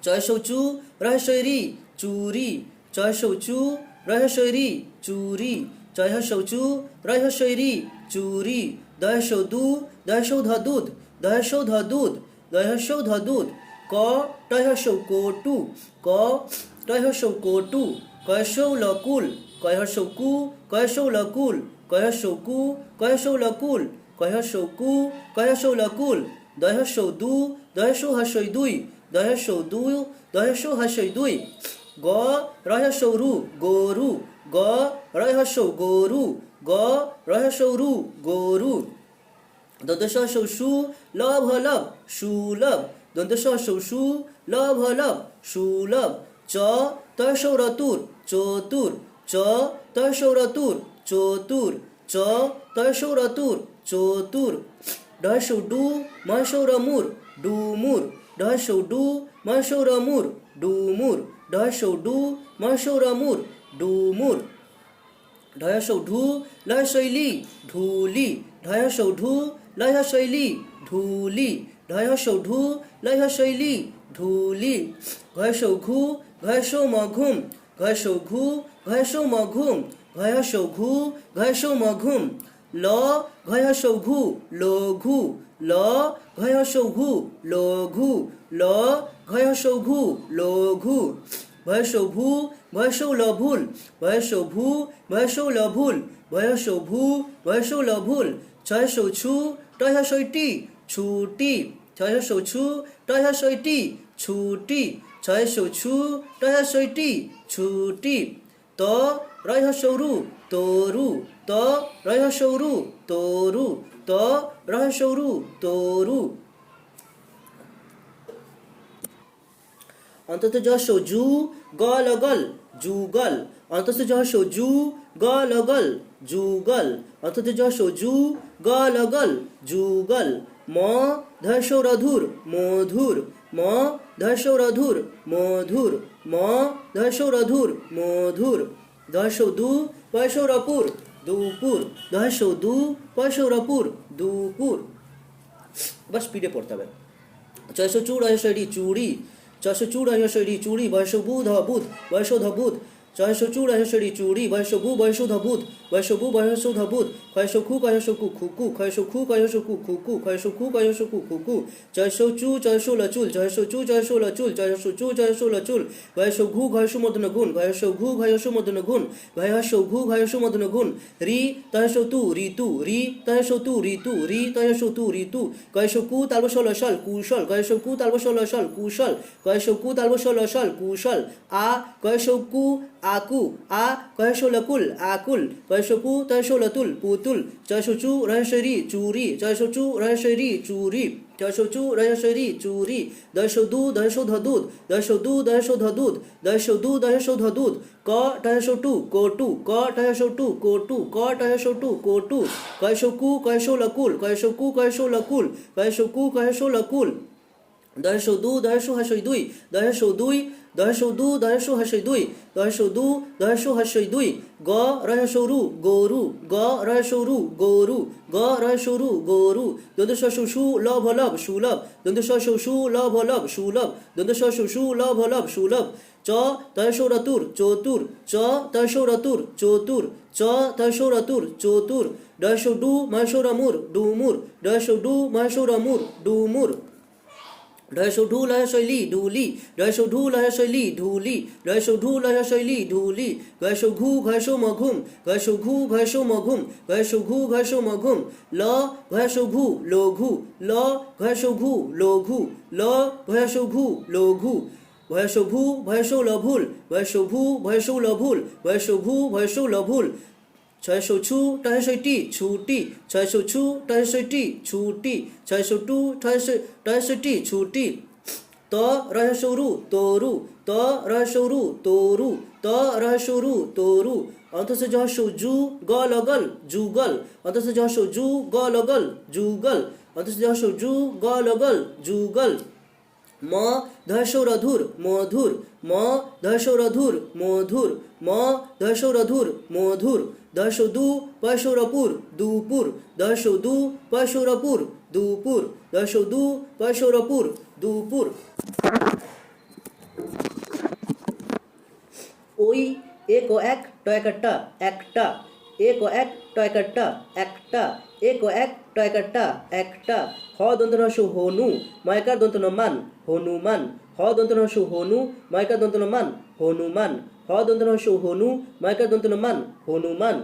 চয়স্যৌ চু, রহস্যৈ রি, চুরি। চয়স্যৌ চু, রহস্যৈ রি, চুরি। চয়স্যৌ চু, রহস্যৈ রি, চুরি। দহস্য দু দহস্য ধ দুধ দহস্য ধ দুধ দহস্য ধ দুধ ক টহস্য কোটু ক টহস্য কোটু কয়স্য লকুল কয়স্য কু কয়স্য লকুল কয়স্য কু কয়স্য লকুল কয়স্য কু কয়স্য লকুল দহস্য দু দহস্য হস্যই দুই দহস্য দু দহস্য হস্যই দুই গ রহস্য রু গরু গ রহস্য গরু গ রহস্য রু গরু দন্তস্ব সু লভ লভ সুলভ দন্তস্ব সু লভ লভ সুলভ চ তস্য রতুর চতুর চ তস্য রতুর চতুর চ তস্য রতুর চতুর ডহস্য ডু মহস্য রমুর ডুমুর ডহস্য ডু মহস্য রমুর ডুমুর ডহস্য ডু মহস্য রমুর ডুমুর ঢয়স্য ঢু লয়শৈলী ঢুলি ঢয়স্য ঢু লয়শৈলী ঢুলি ঢয়স্য ঢু লয়শৈলী ঢুলি ঘয়স্য ঘু ঘয়স্য মঘুম ঘয়স্য ঘু ঘয়স্য মঘুম ঘয়স্য ঘু ঘয়স্য মঘুম ল ঘয়স্য ঘু লঘু ল ঘয়স্য ঘু লঘু ল ঘয়স্য ঘু লঘু ভয়স্য ভূ ভয়স্য লভুল ভয়স্য ভূ ভয়স্য লভুল ভয়স্য ভূ ভয়স্য লভুল ছয়স্য ছু টহস্যটি ছুটি ছয়স্য ছু টহস্যটি ছুটি ছয়স্য ছু টহস্যটি ছুটি ত রহস্য রু তরু ত রহস্য রু তরু ত রহস্য রু তরু অন্তত যশ জু গল গল যুগল অন্তত যশ জু গল গল যুগল অন্তত যশ জু গল গল যুগল ম ধর্ষ রধুর মধুর ম ধর্ষ রধুর মধুর ম ধর্ষ রধুর মধুর ধর্ষ দু পয়সরপুর দুপুর ধর্ষ দু পয়সরপুর দুপুর এবার স্পিডে পড়তে হবে ছয়শো চুড়ি চুড়ি ছয়শো চুড়ি চুড়ি বয়স বুধ বুধ বয়স ধ বুধ ছয়শো চুড়ি চুড়ি বয়স বু বয়স ধ বুধ বয়স বু বয়স ধ বুধ ক্ষয়শ খু কয়শ কু খুকু ক্ষয়শ খু কয়শ কু খুকু ক্ষয়শ খু কয়শ কু খুকু ছয়শ চু ছয়শ লচুল ছয়শ চু ছয়শ লচুল ছয়শ চু ছয়শ লচুল ভয়শ ঘু ঘয়শ মদন গুণ ভয়শ ঘু ঘয়শ মদন গুণ ভয়শ ঘু ঘয়শ মদন গুণ রি তয়শ তু ঋতু রি তয়শ তু ঋতু রি তয়শ তু ঋতু কয়শ কু তালবশ লশল কুশল কয়শ কু তালবশ লশল কুশল কয়শ কু তালবশ লশল কুশল আ কয়শ কু আকু আ কয়শ লকুল আকুল কয়শ পু তয়শ লতুল পুতুল ছয়শ চু রহস্যরি চুরি ছয়শ চু রহস্যরি চুরি ছয়শ চু রহস্যরি চুরি দশ দু দশ ধ দুধ দশ দু দশ ধ দুধ দশ দু দশ ধ দুধ ক টয়শ টু কোটু ক টয়শ টু কোটু ক টয়শ টু কোটু কয়শ কু কয়শ লকুল কয়শ কু কয়শ লকুল কয়শ কু কয়শ লকুল দশ দু দশ হাস্যই দুই দশ দুই দশ দু দশ হাস্যই দুই দশ দু দশ হাস্যই দুই গ রহস্য রু গরু গ রহস্য রু গরু গ রহস্য রু গরু দন্তস্ব সু লভ লভ সুলভ দন্তস্ব সু লভ লভ সুলভ দন্তস্ব সু লভ লভ সুলভ চ তয়শ রতুর চতুর চ তয়শ রতুর চতুর চ তয়শ রতুর চতুর দশ ডু মহেশ রমুর ডুমুর দশ ডু মহেশ রমুর ডুমুর ঢয়শ ঢু লহশৈলী ঢুলি ঢয়শ ঢু লহশৈলী ঢুলি ঢয়শ ঢু লহশৈলী ঢুলি ঘয়শ ঘু ঘয়শ মঘুম ঘয়শ ঘু ঘয়শ মঘুম ঘয়শ ঘু ঘয়শ মঘুম ল ঘয়শ ঘু লঘু ল ঘয়শ ঘু লঘু ল ঘয়শ ঘু লঘু ভয়শ ভূ ভয়শ লভুল ভয়শ ভূ ভয়শ লভুল ভয়শ ভূ ভয়শ লভুল ছয়শ ছু টয়ষট্টি ছুটি ছয়শ ছু টয়ষট্টি ছুটি ছয়শ টু টয়ষট্টি ছুটি ত রহস্য রু তরু ত রহস্য রু তরু ত রহস্য রু তরু অন্তস যহস্য জু গল গল যুগল অন্তস যহস্য জু গল গল যুগল অন্তস যহস্য জু গল গল যুগল ম ধর্ষ রধুর মধুর ম ধর্ষ রধুর মধুর ম ধর্ষ রধুর মধুর দশ দু পয়সরপুর দুপুর দশ দু পয়সরপুর দুপুর দশ দু পয়সরপুর দুপুর ওই এক এক টয়কাট্টা একটা এক এক টয়কাট্টা একটা এক এক টয়কার টা একটা, হ দন্ত হ্রস্ব হনু, ময়কার দন্ত ন মান, হনুমান, হ দন্ত হ্রস্ব হনু, ময়কার দন্ত ন মান, হনুমান, হ দন্ত হ্রস্ব হনু, ময়কার দন্ত ন মান, হনুমান,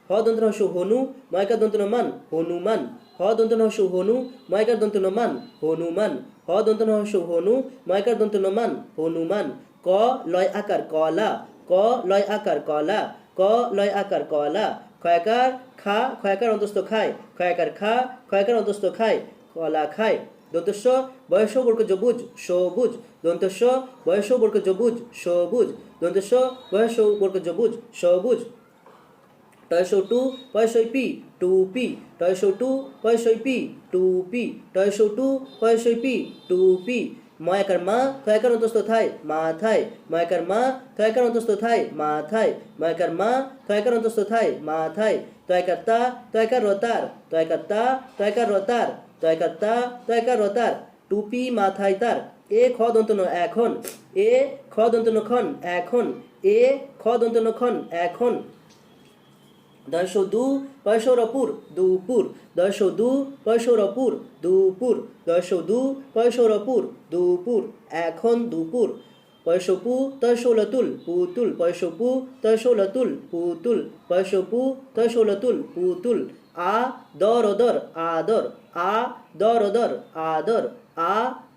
হ দন্ত হ্রস্ব হনু, ময়কার দন্ত ন মান, হনুমান, হ দন্ত হ্রস্ব হনু, ময়কার দন্ত ন মান, হনুমান, হ দন্ত হ্রস্ব হনু, ময়কার দন্ত ন মান, হনুমান, ক লয় আকার কলা, ক লয় আকার কলা, ক লয় আকার কলা, খয়াকার খা, খয়াকার অন্তস্থ খায়, খয়াকার খা, খয়াকার অন্তস্থ খায়, কলা খায়, দন্তস্ব বয়স বর্গ জবুজ সবুজ, দন্তস্ব বয়স বর্গ জবুজ সবুজ, দন্তস্ব বয়স বর্গ জবুজ সবুজ, টয়সো টু পয়সই পি টুপি, টয়সো টু পয়সই পি টুপি, টয়সো টু পয়সই পি টুপি, ময়াকার মা থয়াকার অন্তস্থ থায় মাথায়, ময়াকার মা থয়াকার অন্তস্থ থায় মাথায়, ময়াকার মা থয়াকার অন্তস্থ থায় মাথায়, তয়কার তা তয়কার রতার, তয়কার তা তয়কার রতার, তয়কার তা তয়কার রতার, টুপি মাথায় তার, এ খ দন্ত ন এখন, এ খ দন্ত ন খন এখন, এ খ দন্ত ন খন এখন, দয়শো দু পয়সরপুর দুপুর, দয়শো দু পয়সরপুর দুপুর, দয়শো দু পয়সরপুর দুপুর, এখন দুপুর, পয়সপু তয়শোলতুল পুতুল, পয়সপু তয়শোলতুল পুতুল, পয়সপু তয়শোলতুল পুতুল, আ দর দর আদর, আ দর দর আদর, আ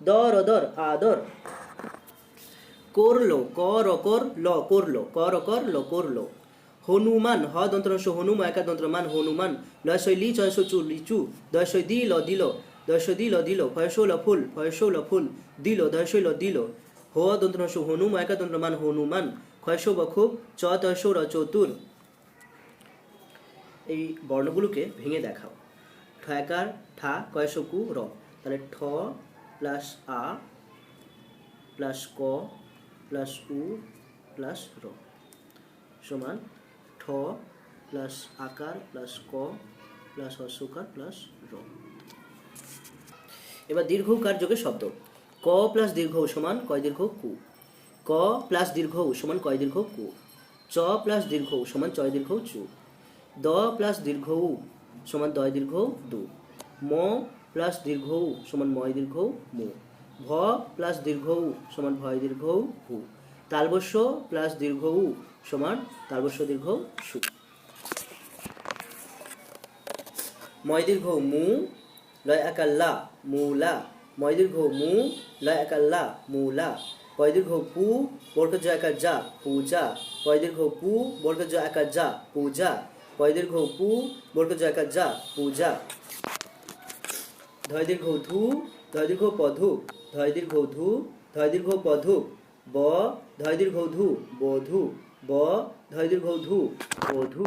দর দর আদর, করলো কর কর ল করলো, কর কর ল করলো, হনুমান হ দন্ত হ্রস্ব হনু ময়কার দন্ত মান হনুমান, লয়সই লি চয়সো চু লিচু, দয়সই দি ল দিল, দয়সই দি ল দিল, ফয়সো ল ফুল, ফয়সো ল ফুল, দিল দয়সই ল দিল, হ দন্ত হ্রস্ব হনু ময়কার দন্ত মান হনুমান, ক্ষয়সো ব খুব, চ তয়সো র চতুর। এই বর্ণগুলোকে ভেঙে দেখাও। ঠয়াকার ঠা কয়সো কু র, তাহলে ঠ প্লাস আ প্লাস ক প্লাস উ প্লাস র সমান ঠ প্লাস আকার প্লাস ক প্লাস হস্যকার প্লাস র। এবার দীর্ঘকার যোগের শব্দ। ক প্লাস দীর্ঘ সমান কয় দীর্ঘ কু, ক প্লাস দীর্ঘ সমান কয় দীর্ঘ কু, চ প্লাস দীর্ঘ সমান চয় দীর্ঘ চু, দ প্লাস দীর্ঘ উ সমান দয় দীর্ঘ দু, ম প্লাস দীর্ঘ উ সমান ময় দীর্ঘ মু, ভ প্লাস দীর্ঘ উ সমান ভয় দীর্ঘ ভু, তালবস্য প্লাস দীর্ঘ উ সমান তালবস্য দীর্ঘ সু, ময় দীর্ঘ মু লয় আকার লা মুলা, ময় দীর্ঘ মু লয় আকার লা মুলা, পয় দীর্ঘ পু বর্গজ আকার যা পূজা, পয় দীর্ঘ পু বর্গজ আকার যা পূজা, পয় দীর্ঘ পু বর্গজ আকার যা পূজা, ধয় দীর্ঘ ধু ধয় দীর্ঘ পধু, ধয় দীর্ঘ ধু ধয় দীর্ঘ পধু, ব ধয় দীর্ঘ ধু বধু, ব ধয় দীর্ঘ ধু বধু,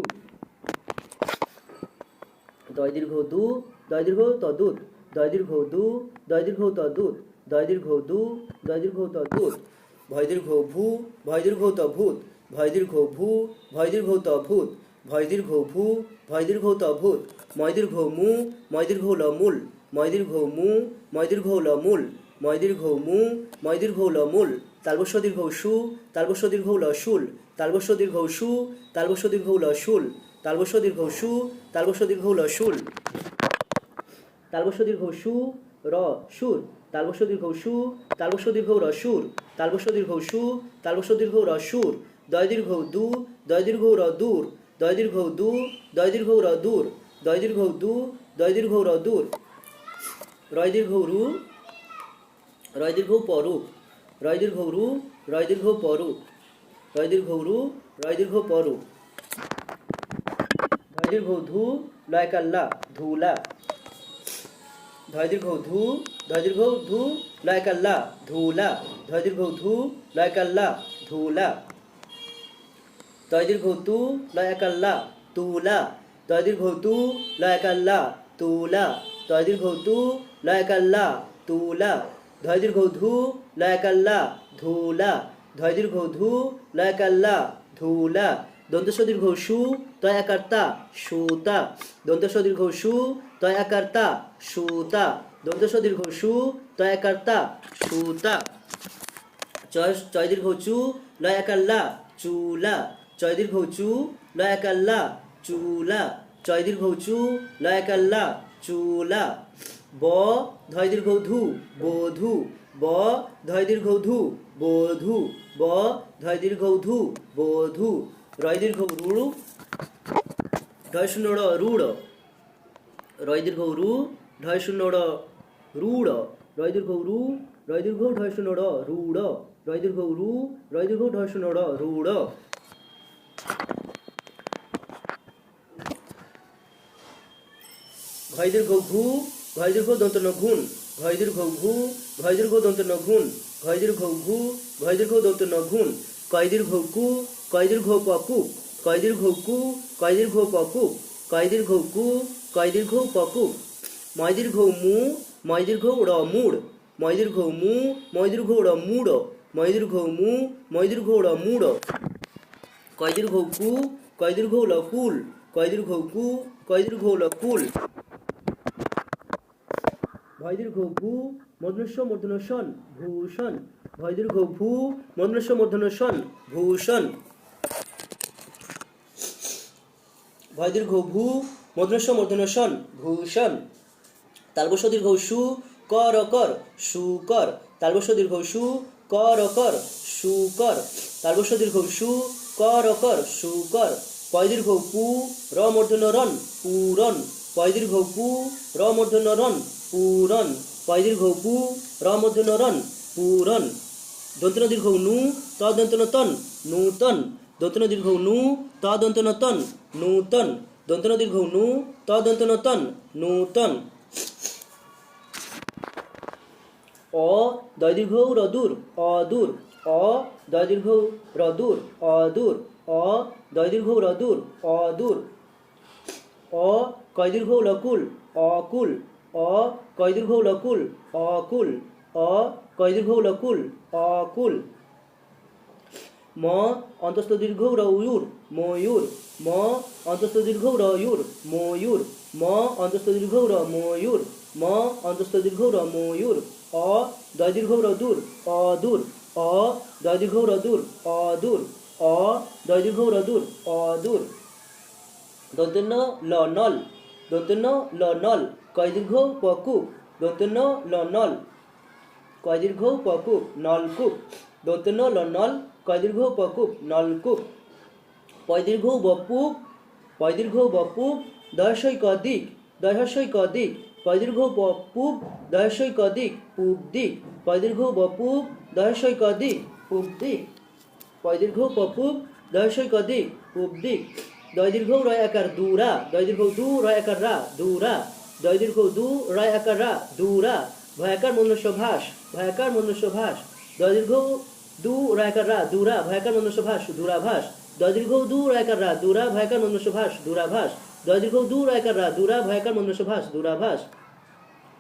দয় দীর্ঘ দু দয় দীর্ঘ তদুত, দয় দীর্ঘ দু দয় দীর্ঘ তদুত, দয় দীর্ঘ দু দয় দীর্ঘ তদুত, ভয় দীর্ঘ ভূ ভয় দীর্ঘ তভূত, ভয় দীর্ঘ ভূ ভয় দীর্ঘ তভূত, ভয় দীর্ঘ ভূ ভয় দীর্ঘ তভূত, ময় দীর্ঘ মু ময় দীর্ঘ লমূল, ময় দীর্ঘ মু ময় দীর্ঘ লমূল, ময় দীর্ঘ মু ময় দীর্ঘ লমূল, তালবস্য দীর্ঘ সু তালবস্য দীর্ঘ লশুল, তালবস্য দীর্ঘ সু তালবস্য দীর্ঘ লশুল, তালবস্য দীর্ঘ সু তালবস্য দীর্ঘ লশুল, তালবস্য দীর্ঘ সু র সুর, তালবস্য দীর্ঘ সু তালবস্য দীর্ঘ রসুর, তালবস্য দীর্ঘ সু তালবস্য দীর্ঘ রসুর, দয় দীর্ঘ দু দয় দীর্ঘ র দূর, দয় দীর্ঘ দু দয় দীর্ঘ র দূর, দয় দীর্ঘ দু দয় দীর্ঘ র দূর, রয় দীর্ঘ রু রয় দীর্ঘ পরূপ, রয় দীর্ঘ রু রয় দীর্ঘ পরূপ, রয় দীর্ঘ রু রয় দীর্ঘ পরূপ, ধয় দীর্ঘ ধু লয় কাল্লা ধুলা, ধয় দীর্ঘ ধু ধয় দীর্ঘ ধু লয় কাল্লা ধুলা, ধয় দীর্ঘ ধু লয় কাল্লা ধুলা, তয় দীর্ঘ তু লয় কাল্লা তুলা, তয় দীর্ঘ তু লয় কাল্লা তুলা, তয় দীর্ঘ তু লয় কাল্লা তুলা, ধয় দীর্ঘ ধু লয় কাল্লা ধুলা, ধয় দীর্ঘ ধু লয় কাল্লা ধুলা, দন্তস্ব দীর্ঘ সু তয় আকারতা সুতা, দন্তস্ব দীর্ঘ সু তয় আকারতা সুতা, দন্তস্ব দীর্ঘ সু তয় আকারতা সুতা, চয় দীর্ঘ চু লয় আকাল্লা চুলা, চয় দীর্ঘ চু লয় আকাল্লা চুলা, চয় দীর্ঘ চু লয় আকাল্লা চুলা। ব ধয় দীর্ঘ ধু বধূ। ব ধয় দীর্ঘ ধু বধূ। ব ধয় দীর্ঘ ধু বধূ। রয় দীর্ঘ রুড়ু ঢয় শূন্য ড় রুড়। রয় দীর্ঘ রু ঢয় শূন্য ড় রুড়। রয় দীর্ঘ রু রয় দীর্ঘ ঢয় শূন্য ড় রুড়। রয় দীর্ঘ রু রয় দীর্ঘ ঢয় শূন্য ড় রুড়। ঘয় দীর্ঘ ঘু ঘয় দীর্ঘ দন্ত ন ঘুন। ঘয় দীর্ঘ ঘু ঘয় দীর্ঘ দন্ত ন ঘুন। ঘয় দীর্ঘ ঘু ঘয় দীর্ঘ দন্ত ন ঘুন। কয় দীর্ঘ কু কয় দীর্ঘ পকু। কয় দীর্ঘ কু কয় দীর্ঘ পকু। কয় দীর্ঘ কু কয় দীর্ঘ পকু। ময় দীর্ঘ মু ময় দীর্ঘ ড় মুড়। ময় দীর্ঘ মু ময় দীর্ঘ ড় মুড়। ময় দীর্ঘ মু ময় দীর্ঘ ড় মুড়। কয় দীর্ঘ কু কয় দীর্ঘ ল কুল। কয় দীর্ঘ কু কয় দীর্ঘ ল কুল। ভয় দীর্ঘ ভূ মূর্ধন্য মূর্ধন্য শন ভূষণ। ভয় দীর্ঘ ভূ মূর্ধন্য মূর্ধন্য শন ভূষণ। ভয় দীর্ঘ ভূ মূর্ধন্য মূর্ধন্য শন ভূষণ। তালবস্য দীর্ঘ সু কর কর সুকর। তালবস্য দীর্ঘ সু কর কর সুকর। তালবস্য দীর্ঘ সু কর কর সুকর। পয় দীর্ঘ পু র মূর্ধন্য রন পূরণ। পয় দীর্ঘ পু র মূর্ধন্য রন পূরণ। পয় দীর্ঘ পু র মূর্ধন্য রন পূরণ। দন্তন দীর্ঘ নু ত দন্তন তন নূতন। দন্তন দীর্ঘ নু ত দন্তন তন নূতন। দন্তন দীর্ঘ নু ত দন্তন তন নূতন। অ দয় দীর্ঘ রদূর অদূর। অ দয় দীর্ঘ রদূর অদূর। অ দয় দীর্ঘ রদূর অদূর। অ কয় দীর্ঘ লকুল অকুল। অ কয় দীর্ঘ লকুল অকুল। অ কয় দীর্ঘ লকুল অকুল। ম অন্তস্থ দীর্ঘ রয়ুর ময়ূর। ম অন্তস্থ দীর্ঘ রয়ুর ময়ূর। ম অন্তস্থ দীর্ঘ র ময়ূর। ম অন্তস্থ দীর্ঘ র ময়ূর। অ দয় দীর্ঘ রদূর অদূর। অ দয় দীর্ঘ রদূর অদূর। অ দয় দীর্ঘ রদূর অদূর। দন্তন্য ল নল। দন্তন্য ল নল। কয় দীর্ঘ পকু। দন্তন্য ল নল। কয় দীর্ঘ পকুপ নলকূপ। দন্তন্য ল নল। কয় দীর্ঘ পকুপ নলকূপ। পয় দীর্ঘ বপুপ। পয় দীর্ঘ বপুপ দয়সই কদিক। দয়সই কদিক। পয় দীর্ঘ বপুপ দয়সই কদিক পূব দিক। পয় দীর্ঘ বপুপ দয়সই কদিক পূব দিক। পয় দীর্ঘ পপুপ দয়সই কদিক পূব দিক। দয় দীর্ঘ রয় আকার দুরা। দয় দীর্ঘ দু রয় আকার রা দুরা। দয় দীর্ঘ দু রয় আকার রা দুরা। ভয়াকার মনুষ্য ভাস ভয়াকার মনুষ্য ভাস। দয় দীর্ঘ দু রয় আকার রা দুরা ভয়াকার মনুষ্য ভাস দূরাভাস। দয় দীর্ঘ দু রয় আকার রা দুরা ভয়াকার মনুষ্য ভাস দূরাভাস। দয় দীর্ঘ দু রয় আকার রা দুরা ভয়াকার মনুষ্য ভাস দূরাভাস।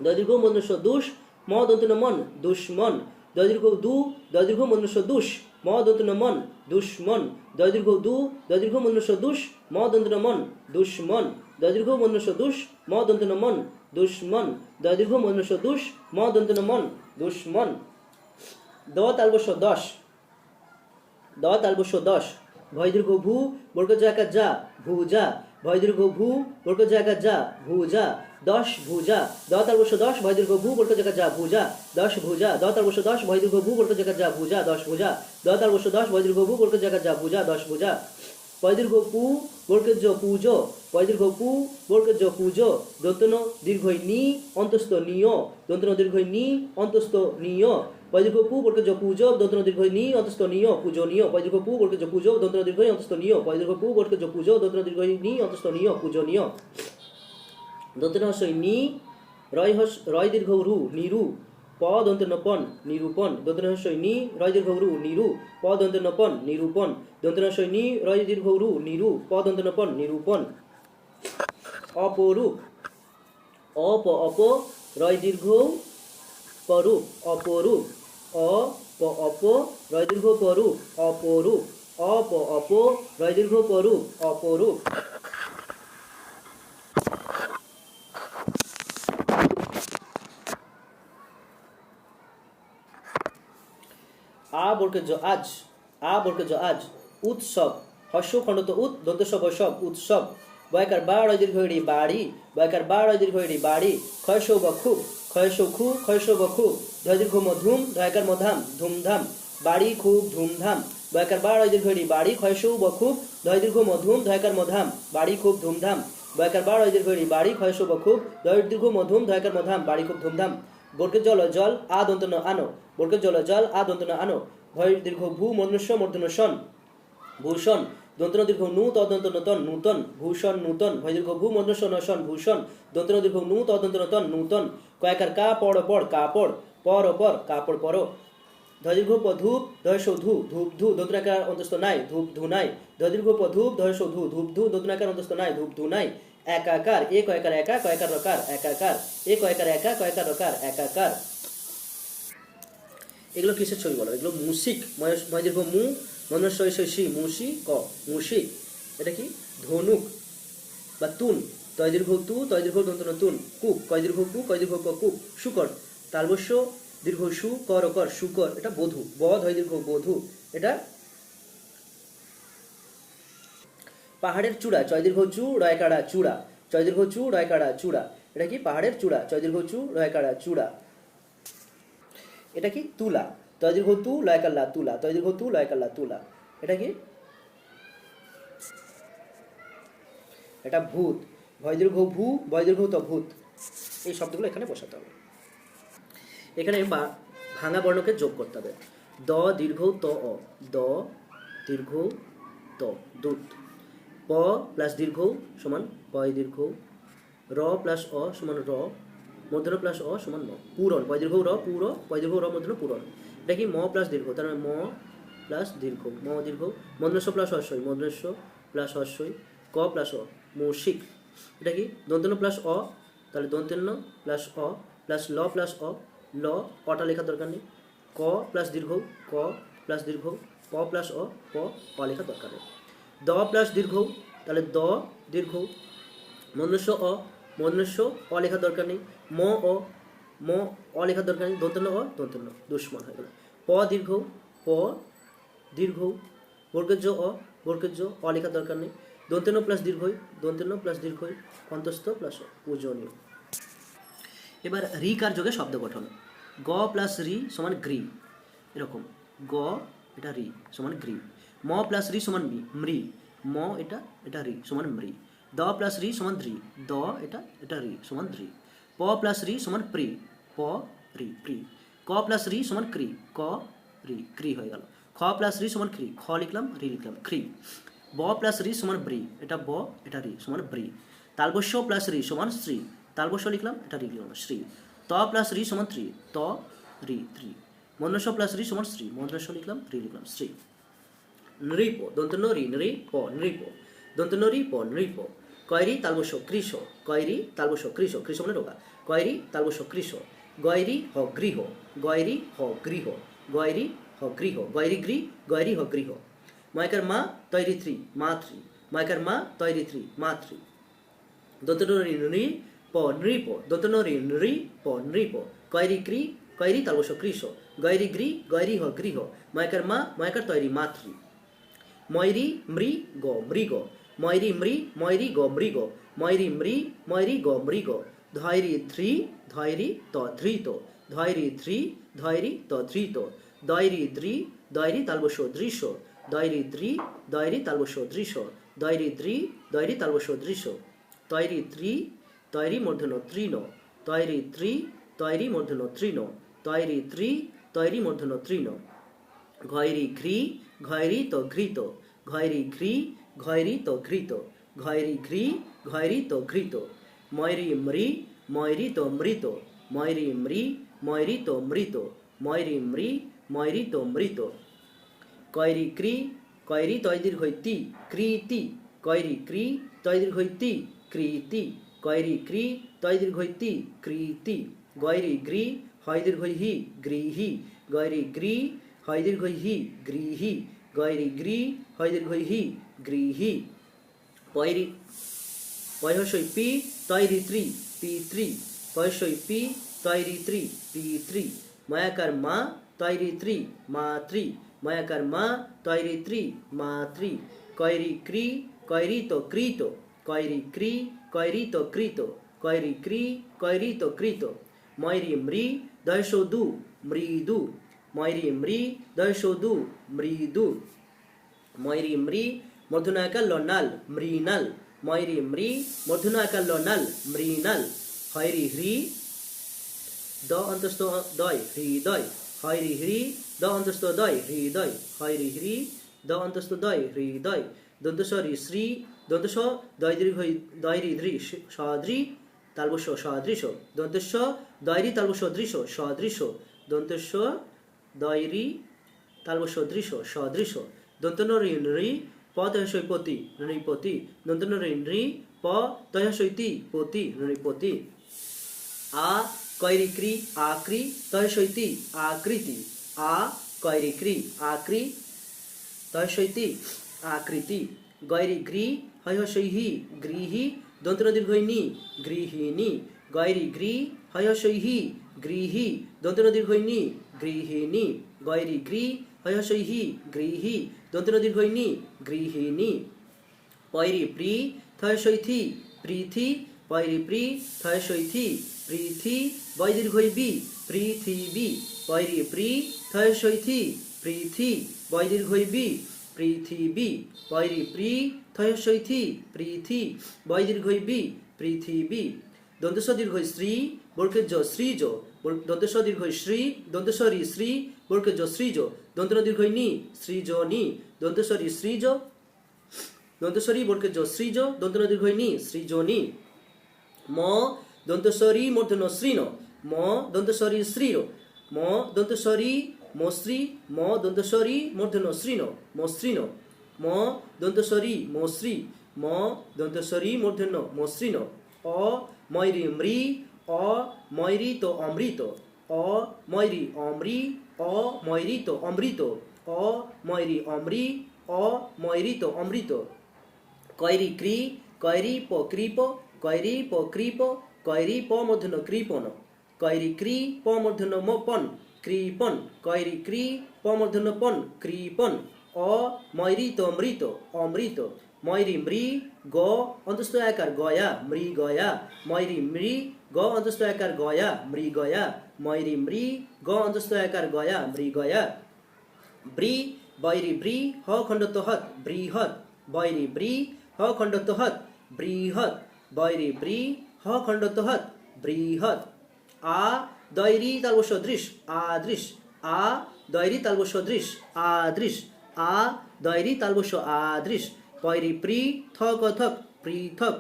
দয় দীর্ঘ মনুষ্য দুষ ম দন্তন্য মন দুশ্মন। দয় দীর্ঘ দু দয় দীর্ঘ মনুষ্য দুষ ম দন্তন্য মন দুশ্মন। দয় দীর্ঘ দু দয় দীর্ঘ মনুষ্য দুষ ম দন্তন্য মন দুশ্মন। দয় দীর্ঘ মনুষ্য দুষ ম দন্তন্য মন দুশ্মন। দয় দীর্ঘ মনুষ্য দুষ ম দন্তন্য মন দুশ্মন। দ তালবস্য দশ। দ তালবস্য দশ। ভয় দীর্ঘ ভূ বর্গ জায়গা যা ভুজা। ভয় দীর্ঘ ভূ বর্গ জায়গা যা ভুজা। দশ ভুজা। দ তালবস্য দশ ভয় দীর্ঘ ভূ বর্গ জায়গা যা ভুজা দশ ভুজা। দ তালবস্য দশ ভয় দীর্ঘ ভূ বর্গ জায়গা যা ভুজা দশ ভুজা। দ তালবস্য দশ ভয় দীর্ঘ ভূ বর্গ জায়গা যা ভুজা দশ ভুজা। পয় দীর্ঘ পু বর্গের পুজো। পয় দীর্ঘ পু বর্গের পুজো। দন্তন দীর্ঘই নি অন্তস্থ নিয়। দন্তন দীর্ঘই নি অন্তস্থ নিয়। পয় দীর্ঘ পু বর্গের পুজো। দন্তন দীর্ঘই নি অন্তস্থ নিয় পূজনীয়। পয় দীর্ঘ পু বর্গের পুজো। দন্তন দীর্ঘই অন্তস্থ নিয়। পয় দীর্ঘ পু বর্গের পুজো। দন্তন দীর্ঘই নি অন্তস্থ নিয় পূজনীয়। দন্তন হস্যই নি রয় দীর্ঘ রু নিরু। প দন্তন্য পন নিরূপণ। দন্তন হস্যই নি রয় দীর্ঘ রু নিরু। প দন্তন্য পন নিরূপণ। দন্তন হস্যই নি রয় দীর্ঘ রু নিরু। প দন্তন্য পন নিরূপণ। অপরূপ। অপ অপ রয় দীর্ঘ পরূপ অপরূপ। অ প অপ রয় দীর্ঘ পরূপ অপরূপ। অপ অপ রয় দীর্ঘ পরূপ অপরূপ। আ বর্গের আজ। আ বর্গের আজ। উৎসব হস্য খণ্ডত উৎ দন্তস্ব বৈসব উৎসব। বয়কার বা রয় দীর্ঘ ইড়ি বাড়ি, বয়কার বা রয় দীর্ঘ ইড়ি বাড়ি, ক্ষয়সৌ ব খুব, ক্ষয়সৌ খু, ক্ষয়সৌ ব খুব, ধয় দীর্ঘ মধুম, ধয়কার মধাম, ধুমধাম, বাড়ি খুব ধুমধাম, বয়কার বা রয় দীর্ঘ ইড়ি বাড়ি, ক্ষয়সৌ ব খুব, ধয় দীর্ঘ মধুম, ধয়কার মধাম, বাড়ি খুব ধুমধাম, বয়কার বা রয় দীর্ঘ ইড়ি বাড়ি, ক্ষয়সৌ ব খুব, ধয় দীর্ঘ মধুম, ধয়কার মধাম, বাড়ি খুব ধুমধাম, বর্গের জল জল আ দন্ত ন আনো, বর্গের জল জল আ দন্ত ন আনো, ভয় দীর্ঘ ভূ মনুষ্য মূর্ধন্য শন, ভূষণ, দন্তন দীর্ঘ নু তদন্ত নতন, নূতন, ভূষণ নূতন, ভয় দীর্ঘ ভূ মনুষ্য নশন, ভূষণ, দন্তন দীর্ঘ নু তদন্ত নতন, নূতন, কয়াকার কা পড় পড়, কাপড়, পর পর, কাপড় পর, ধয় দীর্ঘ প ধূপ, ধয় সৌ ধূ, ধূপ ধূ, দন্তনাকার অন্তস্থ নাই, ধূপ ধু নাই, ধয় দীর্ঘ প ধূপ, ধয় সৌ ধূ, ধূপ ধূ, দন্তনাকার অন্তস্থ নাই, ধূপ ধু নাই, একাকার, এ কয়কার একা, কয়কার রকার, একাকার, এ কয়কার একা, কয়কার রকার, একাকার। এগুলো কিসের ছবি বলো? এগুলো মুসিক, ময় দীর্ঘ মু, মনুষ্য শী, মুসি ক, মুসিক। এটা কি? ধনুক বা তুন, তয় দীর্ঘ তু, তয় দীর্ঘ দন্তন তুন, কুক, কয় দীর্ঘ কু, কয় দীর্ঘ ক, কুক, শুকর, তালবস্য দীর্ঘ সু, কর কর, শুকর, এটা বধূ, ব ধয় দীর্ঘ বধূ, এটা পাহাড়ের চূড়া, চয় দীর্ঘ চু, রয় কাড়া চূড়া, চয় দীর্ঘ চু, রয় কাড়া চূড়া, এটা কি? পাহাড়ের চূড়া, চয় দীর্ঘ চু, রয় কাড়া চূড়া। এটা কি? তুলা, তয় দীর্ঘ তু, লয় কাল্লা তুলা, তয় দীর্ঘ তু, লয় কাল্লা তুলা, এটা কি? এটা ভূত, ভয় দীর্ঘ ভূ, ভয় দীর্ঘ ত ভূত। এই শব্দগুলো এখানে বসাতে হবে। এখানে ভাঙা বর্ণকে যোগ করতে হবে। দ দীর্ঘ ত অ, দ দীর্ঘ ত, দুধ। প প্লাস দীর্ঘ সমান পয় দীর্ঘ, র প্লাস অ সমান র, মূর্ধন্য প্লাস অ সমান ম, পূরণ, পয় দীর্ঘ র পুর, পয় দীর্ঘ র মূর্ধন্য পূরণ। এটা কি? ম প্লাস দীর্ঘ, তার মানে ম প্লাস দীর্ঘ, ম দীর্ঘ, মূর্ধন্য প্লাস হর্ষই, মূর্ধন্য প্লাস হর্ষই, ক প্লাস অ, মৌশিক। এটা কি? দন্তন্য প্লাস অ, তাহলে দন্তন্য প্লাস অ প্লাস ল প্লাস অ, ল, অটা লেখার দরকার নেই, ক প্লাস দীর্ঘ, ক প্লাস দীর্ঘ, প প্লাস অ, প, অ লেখার দরকার নেই, দ প্লাস দীর্ঘ, তাহলে দ দীর্ঘ, মনুষ্য অ, মনুষ্য, অ লেখার দরকার নেই, ম অ, ম, অ লেখার দরকার নেই, দন্তন্য অ, দন্তন্য, দুশ্মন হয়ে গেল, প দীর্ঘ, প দীর্ঘ, বর্গের অ, বর্গের অ লেখার দরকার নেই, দন্তন্য প্লাস দীর্ঘই, দন্তন্য প্লাস দীর্ঘই, অন্তস্থ প্লাস পূজনীয়। এবার রিকার যোগে শব্দ গঠন। গ প্লাস রি সমান গ্রি, এরকম, গ এটা রি সমান গ্রি, ম প্লাস রি সমান মৃ, ম এটা, এটা রি সমান মৃ, দ প্লাস রি সমান ধ্রি, দ এটা, এটা রি সমান ধ্রি, প প্লাস রি সমান প্রি, প রি প্রি, ক প্লাস রি সমান ক্রি, ক রি ক্রি হয়ে গেল, খ প্লাস রি সমান ক্রি, খ লিখলাম, রি লিখলাম, ক্রি, ব প্লাস রি সমান ব্রি, এটা ব, এটা রি সমান ব্রি, তালবস্য প্লাস রি সমান শ্রী, তালবস্য লিখলাম, এটা রি লিখলাম, শ্রী, ত প্লাস রি সমান ত্রি, ত রি ত্রি, মন্দ্রস্ব প্লাস রি সমান শ্রী, মন্দ্রস্ব লিখলাম, রি লিখলাম, শ্রী। নৃপ, দন্ত নরি, নৃপ, নৃপ, দন্ত নরি প, নৃপ, কয়রি তালবস্য কৃষ, কয়রি তালবস্য কৃষ, কৃষ মানে রোগা, কয়রি তালবস্য কৃষ, গয়রি হ গৃহ, গয়রি হ গৃহ, গয়রি হ গৃহ, গয়রি গৃহ, গয়রি হ গৃহ, ময়কার মা তৈরি ত্রি, মাতৃ, ময়কার মা তৈরি ত্রি, মাতৃ, দন্ত নরি নৃ প, নৃপ, দন্ত নরি নৃ প, নৃপ, কয়রি ক্রি, কয়রি তালবস্য কৃষ, গয়রি গৃহ, গয়রি হ গৃহ, ময়কার মা, ময়কার তৈরি, মাতৃ, ময়রি মৃ গ, মৃগ, ময়রি মৃ, ময়রি গ, মৃগ, ময়রি মৃ, ময়রি গ, মৃগ, ধৈরি ধ্রি, ধৈরি ত ধৃত, ধৈরি ধ্রি, ধৈরি ত ধৃত, দয়রি দ্রি, দয়রি তালবস্য দৃশ্য, দয়রি দ্রি, দয়রি তালবস্য দৃশ্য, দয়রি দ্রি, দয়রি তালবস্য দৃশ্য, তয়রি ত্রি, তয়রি মূর্ধন্য তৃণ, তয়রি ত্রি, তয়রি মূর্ধন্য তৃণ, তয়রি ত্রি, তয়রি মূর্ধন্য তৃণ, ঘয়রি ঘ্রি, ঘয়রি তো ঘৃত, ঘয়রি ঘ্রি, ঘয়রি তো ঘৃত, ঘয়রি ঘ্রি, ঘয়রি তো ঘৃত, ময়রি মৃ, ময়রি তো মৃত, ময়রি মৃ, ময়রি তো মৃত, ময়রি মৃ, ময়রি তো মৃত, কয়রি ক্রি, কয়রি তয় দীর্ঘই তি, কৃতি, কয়রি ক্রি, তয় দীর্ঘই তি, কৃতি, কয়রি ক্রি, তয় দীর্ঘই তি, কৃতি, গয়রি গ্রি, হয় দীর্ঘই হি, গৃহি, গয়রি গ্রি, হয় দীর্ঘই হি, গৃহি, গয়রি গ্রি, হয় দীর্ঘই হি, গৃহি, পয়রি, পয়সই পি, তয়রি ত্রি, পিতৃ, পয়সই পি, তয়রি ত্রি, পিতৃ, ময়াকার মা, তয়রি ত্রি, মাতৃ, ময়াকার মা, তয়রি ত্রি, মাতৃ, কয়রি ক্রি, কয়রি তো কৃত, কয়রি ক্রি কয়রিত কৃত কয়রি ক্রি কয়রিত কৃত ময়রি মৃ দয়স দু মৃদু ময়রি মৃ দয়স দু মৃদু ময়রি মৃ মূর্ধন্যাকার লনাল মৃণাল ময়রি মৃ মূর্ধন্যাকার লনাল মৃণাল হয়রি হ্রি দ অন্তস্থ দয় হৃদয় হয়রি হ্রি দ অন্তস্থ দয় হৃদয় হয়রি হ্রি দ অন্তস্থ দয় হৃদয় দন্তস্বরী শ্রী দন্তস্ব দয়রি দৃ সদৃ তালবস্য সদৃশ দন্তস্ব দয়রি তালবস্য দৃশ সদৃশ দন্তস্ব দয়রি তালবস্য দৃশ সদৃশ দন্তনরি নৃ প তয়সই পতি নৃপতি দন্তনরি নৃ প তয়সইতি পতি নৃপতি আ কয়রি ক্রি আক্রি তয়সইতি আকৃতি আ কয়রি ক্রি আক্রি তয়সইতি আকৃতি গয়রি গ্রি হয়সৈহি গৃহি দন্তনদীর্ঘইনি গৃহিণী গয়রি গ্রি হয়সৈহি গৃহি দন্তনদীর্ঘইনি গৃহিণী গয়রি গ্রি হয়সৈহি গৃহি দন্তনদীর্ঘইনি গৃহিণী পয়রি প্রি থয়সৈথি পৃথি পয়রি প্রি থয়সৈথি পৃথি বৈদীর্ঘই পৃথিবী পয়রি প্রি থয়সৈথি পৃথি বৈদীর্ঘই পৃথিবী পয়রি প্রি থয়সৈথি পৃথি বৈদীর্ঘই পৃথিবী দন্তস্ব দীর্ঘই শ্রী বর্গেজ শ্রীজ দন্তস্ব দীর্ঘই শ্রী দন্তস্বরী শ্রী বর্গেজ শ্রীজ দন্তন দীর্ঘই নি সৃজনী দন্তস্বরী সৃজ দন্তস্বরী বর্গেজ সৃজ দন্তন দীর্ঘই নি সৃজনী ম দন্তস্বরী মূর্ধন্য শ্রীন ম দন্তস্বরী শ্রীর ম দন্তস্বরী মশ্রী ম দন্তস্বরী মূর্ধন্য শ্রীন মসৃণ ম দন্তস্বরী মশ্রী ম দন্তস্বরী মূর্ধন্য মসৃণ অ ময়রি মৃ অ ময়রিত অমৃত অ ময়রি অমৃ অ ময়রিত অমৃত অ ময়রি অমৃ অ ময়রিত অমৃত কয়রি ক্রি কয়রি প কৃপ কয়রি প কৃপ কয়রি প মূর্ধন্য কৃপণ কয়রি ক্রি প মূর্ধন্য পন কৃপন কয়রি ক্রি প মূর্ধন্য পন কৃপন অ ময়রিত অমৃত অমৃত ময়রি মৃ গ অন্তস্থ আকার গয়া মৃ গয়া ময়রি মৃ গ অন্তস্থ আকার গয়া মৃ গয়া ময়রি মৃ গ অন্তস্থ আকার গয়া মৃ গয়া ব্রি বৈরি ব্রি হ খণ্ডত হত বৃহৎ বৈরি ব্রি হ খণ্ডত হত বৃহৎ বৈরি ব্রি হ খণ্ডত হত বৃহৎ আ দৈরি তালবস্য দৃশ আদৃশ আ দৈরি তালবস্য দৃশ আদৃশ আ দৈরি তালবস্য আদৃশ পয়রি প্রি থ কথক পৃথক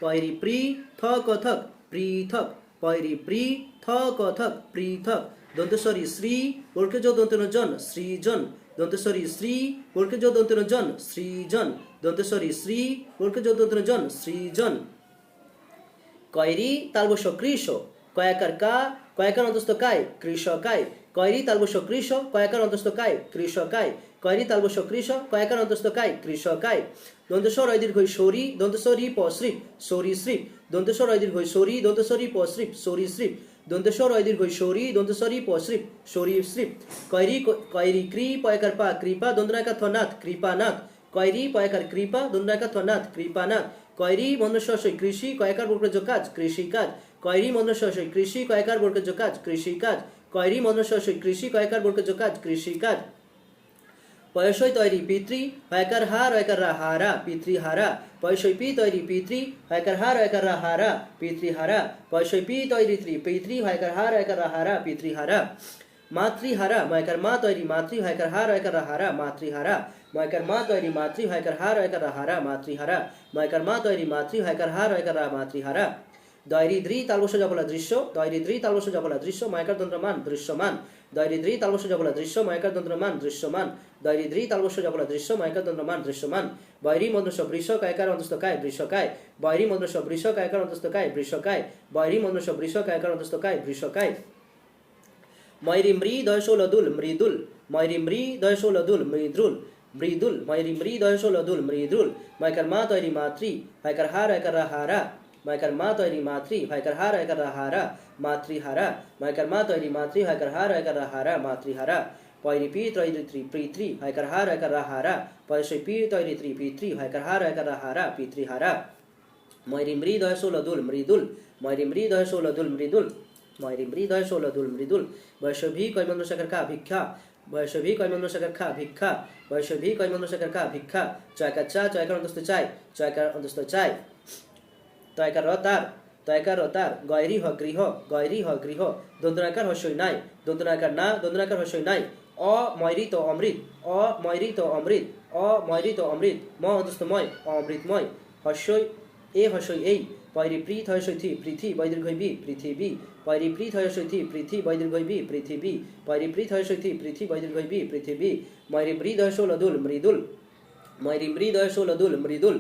পয়রি প্রি থ কথক পৃথক পয়রি প্রি থ কথক পৃথক দন্তস্বরী শ্রী বর্গেজ দন্তন জন সৃজন দন্তস্বরী শ্রী বর্গেজ দন্তন জন সৃজন দন্তস্বরী শ্রী বর্গেজ দন্তন জন সৃজন কয়রি তালবস্য কৃষ কয়াকার কা কয়াকার অন্তস্থ কায় কৃষকায় কয়রি তালবস্য কৃষ কয়াকার অন্তস্থ কায় কৃষকায় কয়রি তালবস্য কৃষ কয়াকার অন্তস্থ কায় কৃষকায় দন্তস্ব রয় দীর্ঘই সরি দন্তস্বরী প শ্রীপ সরি শ্রীপ দন্তস্ব রয় দীর্ঘই সরি দন্তস্বরী প শ্রীপ সরি শ্রীপ দন্তস্ব রয় দীর্ঘই সরি দন্তস্বরী প শ্রীপ সরি শ্রীপ কয়রি কয়রি কৃ পয়াকার পা কৃপা দন্তনাকার থনাথ কৃপানাথ কয়রি পয়াকার কৃপা দন্তনাকার থনাথ কৃপানাথ কয়রি মন্দস্বই কৃষি কয়াকার বর্গজ কাজ কৃষি কাজ কয়রি মন্দস্বই কৃষি কয়াকার বর্গজ কাজ কৃষি কাজ কয়রি মন্দস্বই কৃষি কয়াকার বর্গজ কাজ কৃষি কাজ পয়সই তৈরি পিতৃ হয়কার হার হয়কার হারা পিতৃহারা পয়সই পি তৈরি পিতৃ হয়কার হার হয়কার হারা পিতৃহারা পয়সই পি তৈরি পিতৃ হয়কার হার হয়কার হারা পিতৃহারা মাতৃহারা ময়কার মা তৈরি মাতৃ হয়কার হার হয়কার হারা মাতৃহারা ময়কার মা তৈরি মাতৃ হয়কার হার হয়কার হারা মাতৃহারা ময়কার মা তৈরি মাতৃ হয়কার হার হয়কার মাতৃহারা দয়রি দ্রি তালবস্য জবলা দৃশ্য দয়রি দ্রি তালবস্য জবলা দৃশ্য ময়কার দন্ত্রমান দৃশ্যমান দয়রি দ্রি তালবস্য জবলা দৃশ্য ময়কার দন্ত্রমান দৃশ্যমান দয়রি দ্রি তালবস্য জবলা দৃশ্য ময়কার দন্ত্রমান দৃশ্যমান বৈরি মন্দ্রস্ব বৃষ কায়কার অন্তস্থ কায় বৃষকায় বৈরি মন্দ্রস্ব বৃষ কায়কার অন্তস্থ কায় বৃষকায় বৈরি মন্দ্রস্ব বৃষ কায়কার অন্তস্থ কায় বৃষকায় ময়রি মৃ দয়শোলদুল মৃদুল ময়রি মৃ দয়শোলদুল মৃদুল মৃদুল ময়রি মৃ দয়শোলদুল মৃদুল ময়কার মা তৈরি মাতৃ হয়কার হার হয়কার হারা ময়কার মা তৈরি মাতৃ হয়কার হার হয়কার হারা মাতৃহারা ময়কার মা তৈরি মাতৃ হয়কার হার হয়কার হারা মাতৃহারা পয়রি পি তৈরি পিতৃ হয়কার হার হয়কার হারা পয়সই পি তৈরি পিতৃ হয়কার হার হয়কার হারা পিতৃহারা ময়রিম হৃদয় ষোলদুল মৃদুল ময়রিম হৃদয় ষোলদুল মৃদুল ময়রিম হৃদয় ষোলদুল মৃদুল বয়সভি কয়মন্দ শাখার খা ভিক্ষা বয়সভি কয়মন্দ শাখার খা ভিক্ষা বয়সভি কয়মন্দ শাখার খা ভিক্ষা চয়কার চা চয়কার অন্তস্থ চাই চয়কার অন্তস্থ চাই তয়কার রতার তয়কার রতার গয়রি হ গৃহ গয়রি হ গৃহ দন্তনাকার হস্যই নাই দন্তনাকার না দন্তনাকার হস্যই নাই অময়রিত অমৃত অময়রিত অমৃত অময়রিত অমৃত ম অন্তস্থময় অমৃতময় হস্যই এ হস্যই এই পরিপ্রীত হস্যই পৃথি বৈদীর্ঘই বি পৃথিবী পরিপ্রীত হস্যই পৃথি বৈদীর্ঘই বি পৃথিবী পরিপ্রীত হস্যই পৃথি বৈদীর্ঘই বি পৃথিবী ময়রি মৃদ হস্য লদুল মৃদুল ময়রি মৃদ হস্য লদুল মৃদুল